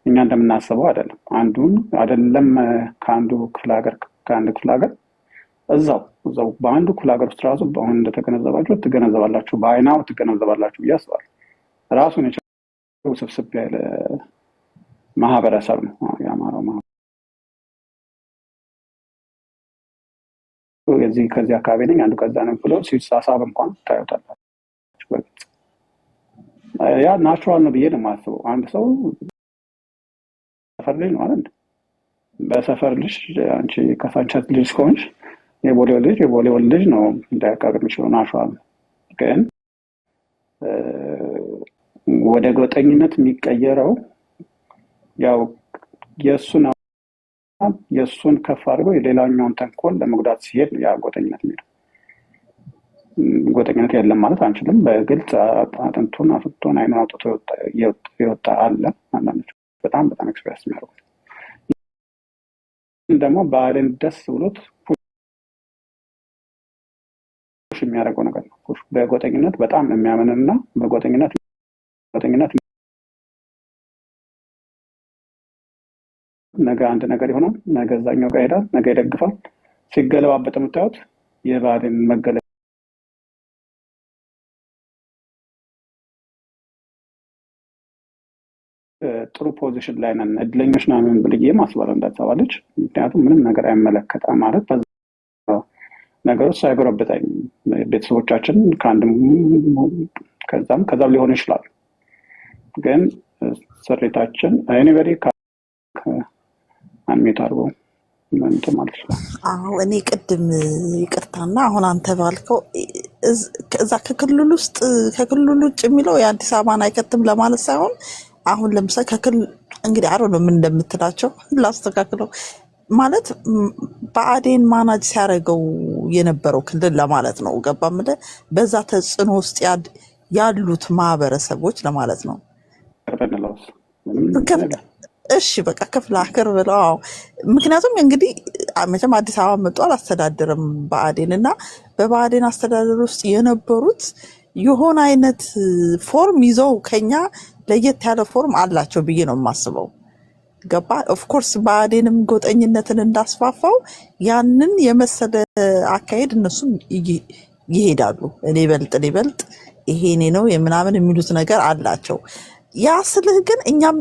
እኛ እንደምናስበው አይደለም። አይደለም ከአንድ ክፍለ ሀገር እዛው በአንዱ ክፍለ ሀገር ውስጥ ራሱ አሁን እንደተገነዘባችሁ ትገነዘባላችሁ፣ በአይናው ትገነዘባላችሁ ብዬ አስባለሁ። ራሱን የቻለ ውስብስብ ያለ ማህበረሰብ ነው የአማራው ማህበረሰብ። ከዚህ አካባቢ ነኝ አንዱ ከዛ ነው ብሎ ሲሳሳብ እንኳን ታዩታላችሁ። ያ ናቹራል ነው ብዬ ነው የማስበው። አንድ ሰው ሰፈር ልጅ ነው አይደል? በሰፈር ልጅ አንቺ ከሳንቻት ልጅ ከሆንሽ የቦሌው ልጅ ነው እንዳያቃቅ የሚችለው ናቹራል ነው። ግን ወደ ጎጠኝነት የሚቀየረው ያው የእሱን ከፍ አድርገው የሌላኛውን ተንኮል ለመጉዳት ሲሄድ ያ ጎጠኝነት የሚለው ጎጠኝነት የለም ማለት አንችልም። በግልጽ አጥንቱን አፍቶን አይኑን አውጥቶ የወጣ አለ። አንዳንዶች በጣም ኤክስፕሬስ የሚያደርጉት ደግሞ ባህልን ደስ ብሎት የሚያደርገው ነገር ነው። በጎጠኝነት በጣም የሚያምንና በጎጠኝነት ነገ አንድ ነገር ይሆናል፣ ነገ እዛኛው ጋር ይሄዳል፣ ነገ ይደግፋል። ሲገለባበጥ የምታዩት የባህልን መገለጫ ጥሩ ፖዚሽን ላይ ነን፣ እድለኞች ነን ብዬ ማስባለሁ እንዳትሰባለች። ምክንያቱም ምንም ነገር አይመለከታም ማለት ነገሮች ሳይጎረብጠኝ ቤተሰቦቻችን ከአንድም ከዛም ሊሆን ይችላል። ግን ስሪታችን ኤኒበዲ አንሜት አድርጎ እንትን ማለት ይችላል። እኔ ቅድም ይቅርታና አሁን አንተ ባልከው እዛ ከክልል ውጭ የሚለው የአዲስ አበባን አይከትም ለማለት ሳይሆን አሁን ለምሳሌ ከክልል እንግዲህ አሮ ነው ምን እንደምትላቸው ላስተካክለው ማለት በአዴን ማናጅ ሲያደርገው የነበረው ክልል ለማለት ነው። ገባ ምለ በዛ ተጽዕኖ ውስጥ ያሉት ማህበረሰቦች ለማለት ነው። እሺ በቃ ክፍለ ሀገር ብለው ምክንያቱም እንግዲህ መቼም አዲስ አበባ መጥቶ አላስተዳደርም ብአዴን እና በብአዴን አስተዳደር ውስጥ የነበሩት የሆነ አይነት ፎርም ይዘው ከኛ ለየት ያለ ፎርም አላቸው ብዬ ነው የማስበው። ገባ ኦፍኮርስ ብአዴንም ጎጠኝነትን እንዳስፋፋው ያንን የመሰለ አካሄድ እነሱም ይሄዳሉ። እኔ በልጥ ይሄ እኔ ነው የምናምን የሚሉት ነገር አላቸው። ያ ስልህ ግን እኛም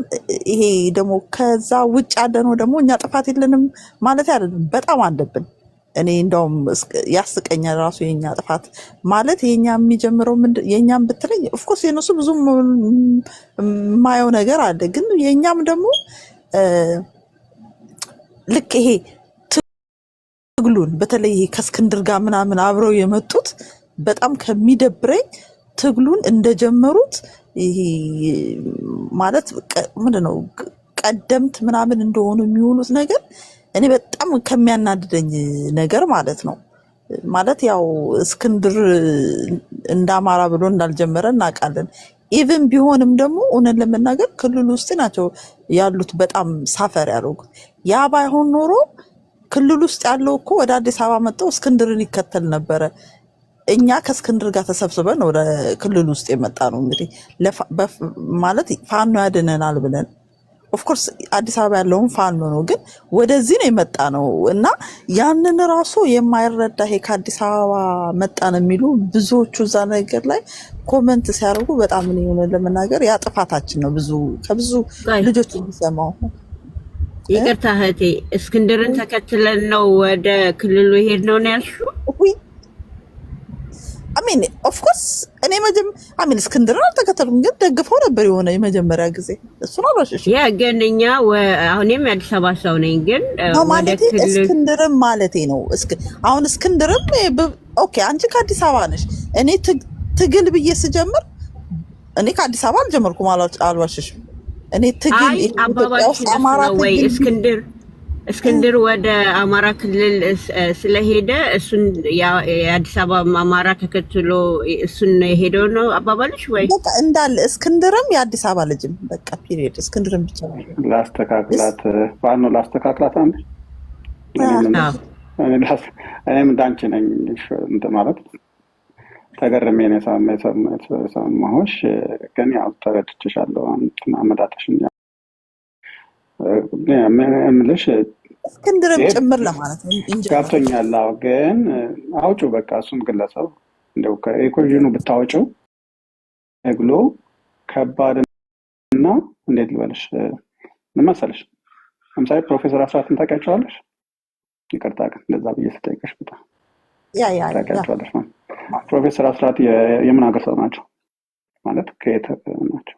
ይሄ ደግሞ ከዛ ውጭ ያለነው ደግሞ እኛ ጥፋት የለንም ማለት አይደለም፣ በጣም አለብን። እኔ እንደውም ያስቀኛል ራሱ የኛ ጥፋት ማለት የኛ የሚጀምረው የኛም ብትለኝ ኦፍኮርስ የነሱ ብዙ የማየው ነገር አለ። ግን የኛም ደግሞ ልክ ይሄ ትግሉን በተለይ ይሄ ከእስክንድር ጋር ምናምን አብረው የመጡት በጣም ከሚደብረኝ ትግሉን እንደጀመሩት ይሄ ማለት ምንድነው ቀደምት ምናምን እንደሆኑ የሚሆኑት ነገር እኔ በጣም ከሚያናድደኝ ነገር ማለት ነው። ማለት ያው እስክንድር እንደ አማራ ብሎ እንዳልጀመረ እናውቃለን። ኢቭን ቢሆንም ደግሞ እውነት ለመናገር ክልል ውስጥ ናቸው ያሉት በጣም ሳፈር ያደረጉት። ያ ባይሆን ኖሮ ክልል ውስጥ ያለው እኮ ወደ አዲስ አበባ መጥተው እስክንድርን ይከተል ነበረ። እኛ ከእስክንድር ጋር ተሰብስበን ወደ ክልል ውስጥ የመጣ ነው እንግዲህ ማለት ፋኖ ያድነናል ብለን ኦፍኮርስ አዲስ አበባ ያለውን ፋኖ ነው፣ ግን ወደዚህ ነው የመጣ ነው እና ያንን ራሱ የማይረዳ ይሄ ከአዲስ አበባ መጣን የሚሉ ብዙዎቹ እዛ ነገር ላይ ኮመንት ሲያደርጉ በጣም ምን የሆነ ለመናገር ያ ጥፋታችን ነው። ከብዙ ልጆች የሚሰማው ይቅርታ እህቴ፣ እስክንድርን ተከትለን ነው ወደ ክልሉ ሄድ ነው ያልሽው? አሚን ኦፍኮርስ እኔ እስክንድርን አልተከተልኩም፣ ግን ደግፈው ነበር የሆነ የመጀመሪያ ጊዜ እሱን አልዋሸሽ። ያ ግን እኛ አሁንም የአዲስ አበባ ሰው ነኝ፣ ግን ማለቴ እስክንድርም ማለቴ ነው። አሁን እስክንድርም ኦኬ አንቺ ከአዲስ አበባ ነሽ። እኔ ትግል ብዬ ስጀምር እኔ ከአዲስ አበባ አልጀመርኩም፣ አልዋሸሽም። እኔ ትግል ኢትዮጵያ ውስጥ አማራ ትግል እስክንድር ወደ አማራ ክልል ስለሄደ እሱን የአዲስ አበባ አማራ ተከትሎ እሱን ሄደው ነው አባባልሽ ወይ? በቃ እንዳለ እስክንድርም የአዲስ አበባ ልጅም በቃ ፒሪየድ። እስክንድርም ብቻ ላስተካክላት ባኖ ላስተካክላት አንድ እኔም እንዳንቺ ነኝ እንትን ማለት ተገርሜ ነው የሰማሁሽ፣ ግን ያው ተረድቼሻለሁ አመጣጥሽኝ ምልሽ እስክንድርም ጭምር ለማለት ነው ገብቶኛል። ግን አውጪው በቃ እሱም ግለሰብ እንደው ከኢኮኖሚው ብታወጪው እግሎ ከባድና እንዴት ልበልሽ ምን መሰለሽ፣ ለምሳሌ ፕሮፌሰር አስራትን ታውቂያቸዋለሽ? ይቅርታ ግን እንደዛ ብዬ ስጠይቅሽ በጣም ታውቂያቸዋለሽ ማለት ፕሮፌሰር አስራት የምን ሀገር ሰው ናቸው ማለት ከየት ናቸው?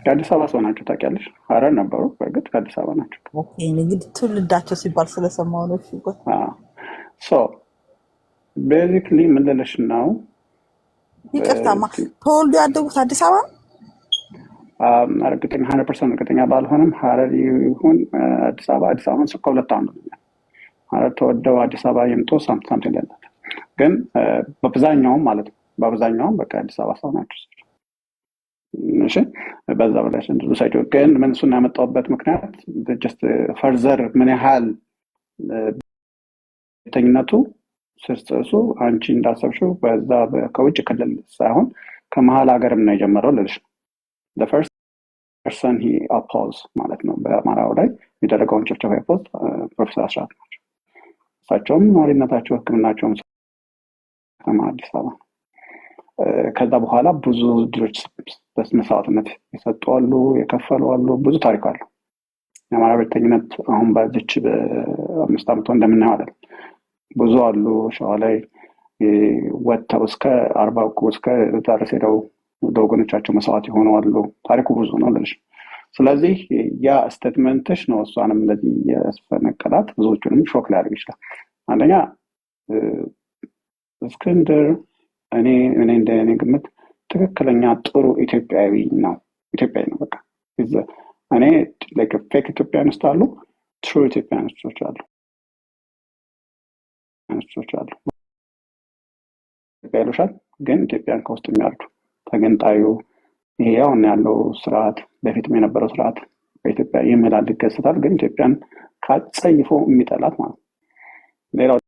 ከአዲስ አበባ ሰው ናቸው። ታውቂያለሽ? ሀረር ነበሩ። በእርግጥ ከአዲስ አበባ ናቸው። ኦኬ እንግዲህ ትውልዳቸው ሲባል ስለሰማሁ ነው። ሶ ቤዚክሊ ምን ልልሽ ነው፣ ይቅርታማ ተወልዶ ያደጉት አዲስ አበባ ነው። እርግጠኛ 100% እርግጠኛ ባልሆንም ሀረር ይሁን አዲስ አበባ ከሁለት አንዱ ነው። ሀረር ተወልደው አዲስ አበባ ይምጡ ሳምቲንግ ያላት፣ ግን በአብዛኛውም ማለት ነው በአብዛኛውም በቃ አዲስ አበባ ሰው ናቸው። እሺ በዛ በላሽ እንደው ሳይዶ ግን ምን እሱን ያመጣውበት ምክንያት ጀስት ፈርዘር ምን ያህል ተኝነቱ ስርጽሱ አንቺ እንዳሰብሽው በዛ ከውጭ ክልል ሳይሆን ከመሀል ሀገርም ነው የጀመረው ልልሽ the first person he opposed ማለት ነው በአማራው ላይ የሚደረገውን ጭፍጨፋ የፖስት ፕሮፌሰር አስራት ናቸው። እሳቸውም ነዋሪነታቸው ሕክምናቸውም አዲስ አበባ። ከዛ በኋላ ብዙ ድሮች በመስዋዕትነት የሰጡ አሉ፣ የከፈሉ አሉ። ብዙ ታሪክ አለ። የአማራ ብሔርተኝነት አሁን በዚች በ5 ዓመት እንደምናየው አይደል። ብዙ አሉ። ሸዋ ላይ ወጥተው እስከ 40 እስከ ዳርስ ሄደው ወገኖቻቸው መስዋዕት የሆኑ አሉ። ታሪኩ ብዙ ነው ልልሽ። ስለዚህ ያ ስቴትመንትሽ ነው እሷንም እንደዚህ ያስፈነቀላት፣ ብዙዎቹንም ሾክ ሊያደርግ ይችላል። አንደኛ እስክንድር እኔ እንደኔ ግምት ትክክለኛ ጥሩ ኢትዮጵያዊ ነው በቃ እኔ ላይክ ፌክ ኢትዮጵያኖች አሉ፣ ትሩ ኢትዮጵያኖች አሉ ይሉሻል፣ ግን ኢትዮጵያን ከውስጥ የሚያርዱ ተገንጣዩ ይሄ አሁን ያለው ስርዓት በፊትም የነበረው ስርዓት በኢትዮጵያ የሚላል ይገስታል፣ ግን ኢትዮጵያን ካጸይፎ የሚጠላት ማለት ነው። ሌላው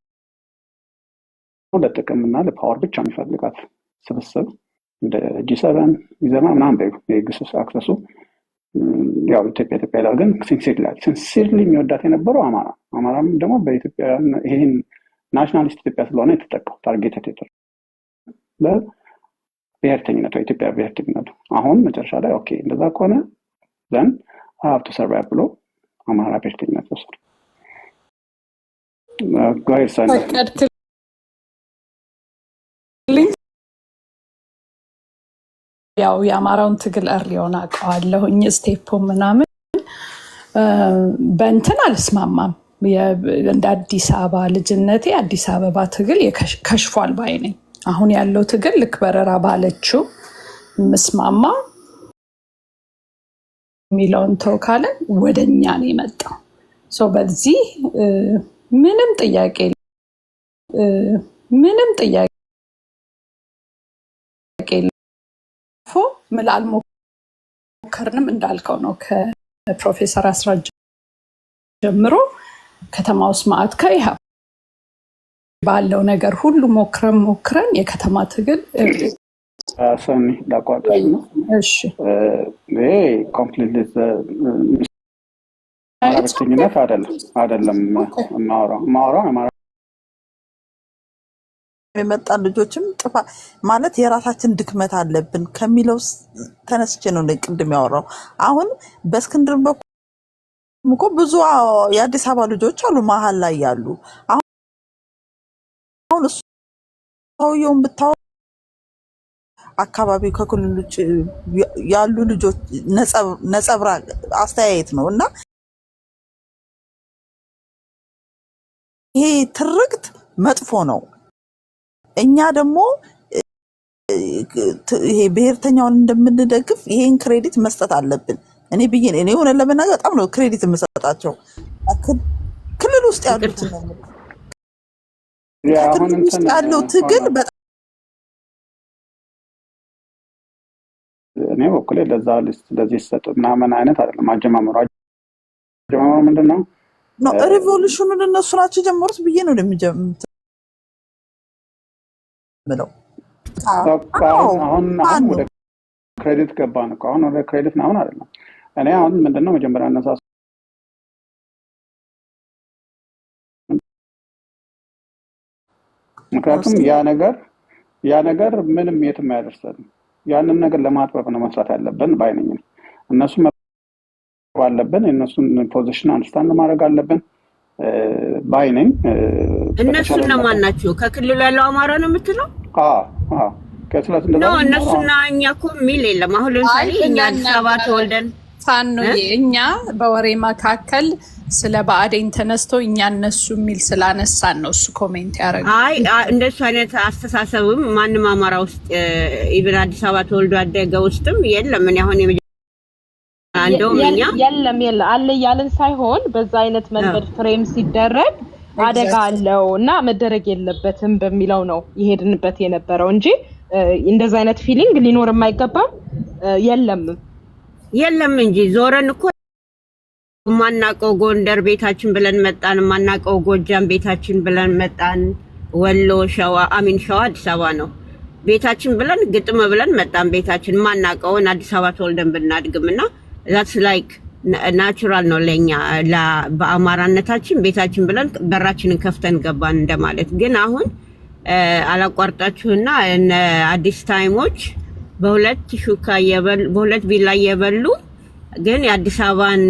ለጥቅምና ለፓወር ብቻ የሚፈልጋት ስብስብ እንደ G7 ይዘማ ምናምን በግሱስ አክሰሱ ያው ኢትዮጵያ ይላል፣ ግን ሲንሲርሊ የሚወዳት የነበረው አማራም ደግሞ በኢትዮጵያ ይሄን ናሽናሊስት ኢትዮጵያ ስለሆነ የተጠቀው ታርጌት የተጠቀው በብሔርተኝነቱ ኢትዮጵያ ብሔርተኝነቱ አሁን መጨረሻ ላይ ኦኬ እንደዛ ከሆነ ዘን ሀብቱ ሰርቫይቭ ብሎ አማራ ብሔርተኝነት ወሰደ። ጋይስ ያው የአማራውን ትግል እርሊዮን አውቀዋለሁኝ ስቴፖ ምናምን በእንትን አልስማማም። እንደ አዲስ አበባ ልጅነቴ አዲስ አበባ ትግል ከሽፏል ባይ ነኝ። አሁን ያለው ትግል ልክ በረራ ባለችው ምስማማ ሚለውን ተወካለን ወደኛ ነው የመጣው። ሶ በዚህ ምንም ጥያቄ ምላል ሞከርንም እንዳልከው ነው ከፕሮፌሰር አስራት ጀምሮ ከተማ ውስጥ ማዕት ከይሃ ባለው ነገር ሁሉ ሞክረን የከተማ ትግል ሰኒ ላቋርጥሽ ነው። እሺ ይሄ ኮምፕሊትሊ ብቸኝነት አይደለም ማውራው የመጣን ልጆችም ጥፋ ማለት የራሳችን ድክመት አለብን ከሚለው ተነስቼ ነው ቅድም ያወራው። አሁን በእስክንድር በኩል እኮ ብዙ የአዲስ አበባ ልጆች አሉ መሀል ላይ ያሉ። አሁን እሱ ሰውየውን ብታው አካባቢው ከክልሎች ያሉ ልጆች ነጸብራቅ አስተያየት ነው እና ይሄ ትርክት መጥፎ ነው። እኛ ደግሞ ይሄ ብሔርተኛውን እንደምንደግፍ ይሄን ክሬዲት መስጠት አለብን። እኔ ሆነ ለመናገር በጣም ነው ክሬዲት የምሰጣቸው ክልል ውስጥ ያሉት ነው። ክልል ውስጥ ያለው ትግል በጣም እኔ በኩሌ ለዚህ ሰጥ ምናምን አይነት አይደለም። አጀማመሩ ምንድን ነው? ሪቮሉሽኑን እነሱ ናቸው ጀመሩት ብዬ ነው እንደሚጀምሩት ብለው አሁን ወደ ክሬዲት ገባን እኮ። አሁን ወደ ክሬዲት ምናምን አይደለም። እኔ አሁን ምንድነው መጀመሪያ አነሳስ ምክንያቱም ያ ነገር ምንም የትም አያደርሰንም። ያንን ነገር ለማጥበብ ነው መስራት ያለብን ባይነኝ። እነሱ ባለብን የእነሱን ፖዚሽን አንደርስታንድ ማድረግ አለብን ባይነኝ። እነሱ እነማን ናቸው? ከክልሉ ያለው አማራ ነው የምትለው? ከስለት ነው እነሱና እኛ እኮ የሚል የለም። አሁን ለምሳሌ እኛ አዲስ አበባ ተወልደን ፋኖዬ እኛ በወሬ መካከል ስለ ብአዴን ተነስቶ እኛ እነሱ የሚል ስላነሳን ነው እሱ ኮሜንት ያደረገው። አይ እንደሱ አይነት አስተሳሰብም ማንም አማራ ውስጥ ኢቭን አዲስ አበባ ተወልዶ ያደገ ውስጥም የለም። ምን ያሁን እንደውም እኛ የለም አለ ያለን ሳይሆን በዛ አይነት መንገድ ፍሬም ሲደረግ አደጋ አለው እና መደረግ የለበትም በሚለው ነው ይሄድንበት የነበረው እንጂ እንደዛ አይነት ፊሊንግ ሊኖር የማይገባም የለም እንጂ ዞረን እኮ ማናቀው ጎንደር ቤታችን ብለን መጣን፣ ማናቀው ጎጃም ቤታችን ብለን መጣን፣ ወሎ ሸዋ አዲስ አበባ ነው ቤታችን ብለን ግጥም ብለን መጣን። ቤታችን ማናቀውን አዲስ አበባ ተወልደን ብናድግምና that's like ናቹራል ነው ለኛ በአማራነታችን ቤታችን ብለን በራችንን ከፍተን ገባን እንደማለት። ግን አሁን አላቋርጣችሁና አዲስ ታይሞች በሁለት ሹካ በሁለት ቢላ የበሉ ግን የአዲስ አበባን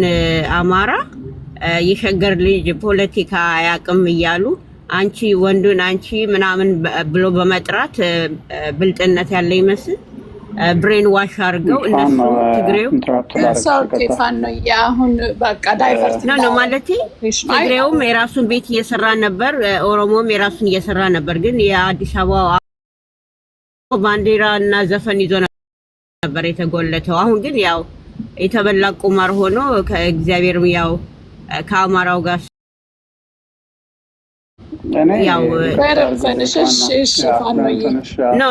አማራ የሸገር ልጅ ፖለቲካ ያቅም እያሉ አንቺ ወንዱን አንቺ ምናምን ብሎ በመጥራት ብልጥነት ያለ ይመስል ብሬን ዋሽ አድርገው እነሱ ትግሬው ነው ያሁን በቃ ዳይቨርት ነው ማለት ትግሬውም የራሱን ቤት እየሰራ ነበር፣ ኦሮሞም የራሱን እየሰራ ነበር። ግን የአዲስ አበባ ባንዲራ እና ዘፈን ይዞ ነበር የተጎለተው። አሁን ግን ያው የተበላ ቁማር ሆኖ ከእግዚአብሔር ያው ከአማራው ጋር ያው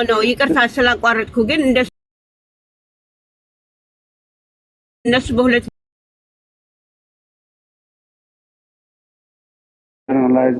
ነው ይቅርታ ስላቋረጥኩ ግን እነሱ በሁለት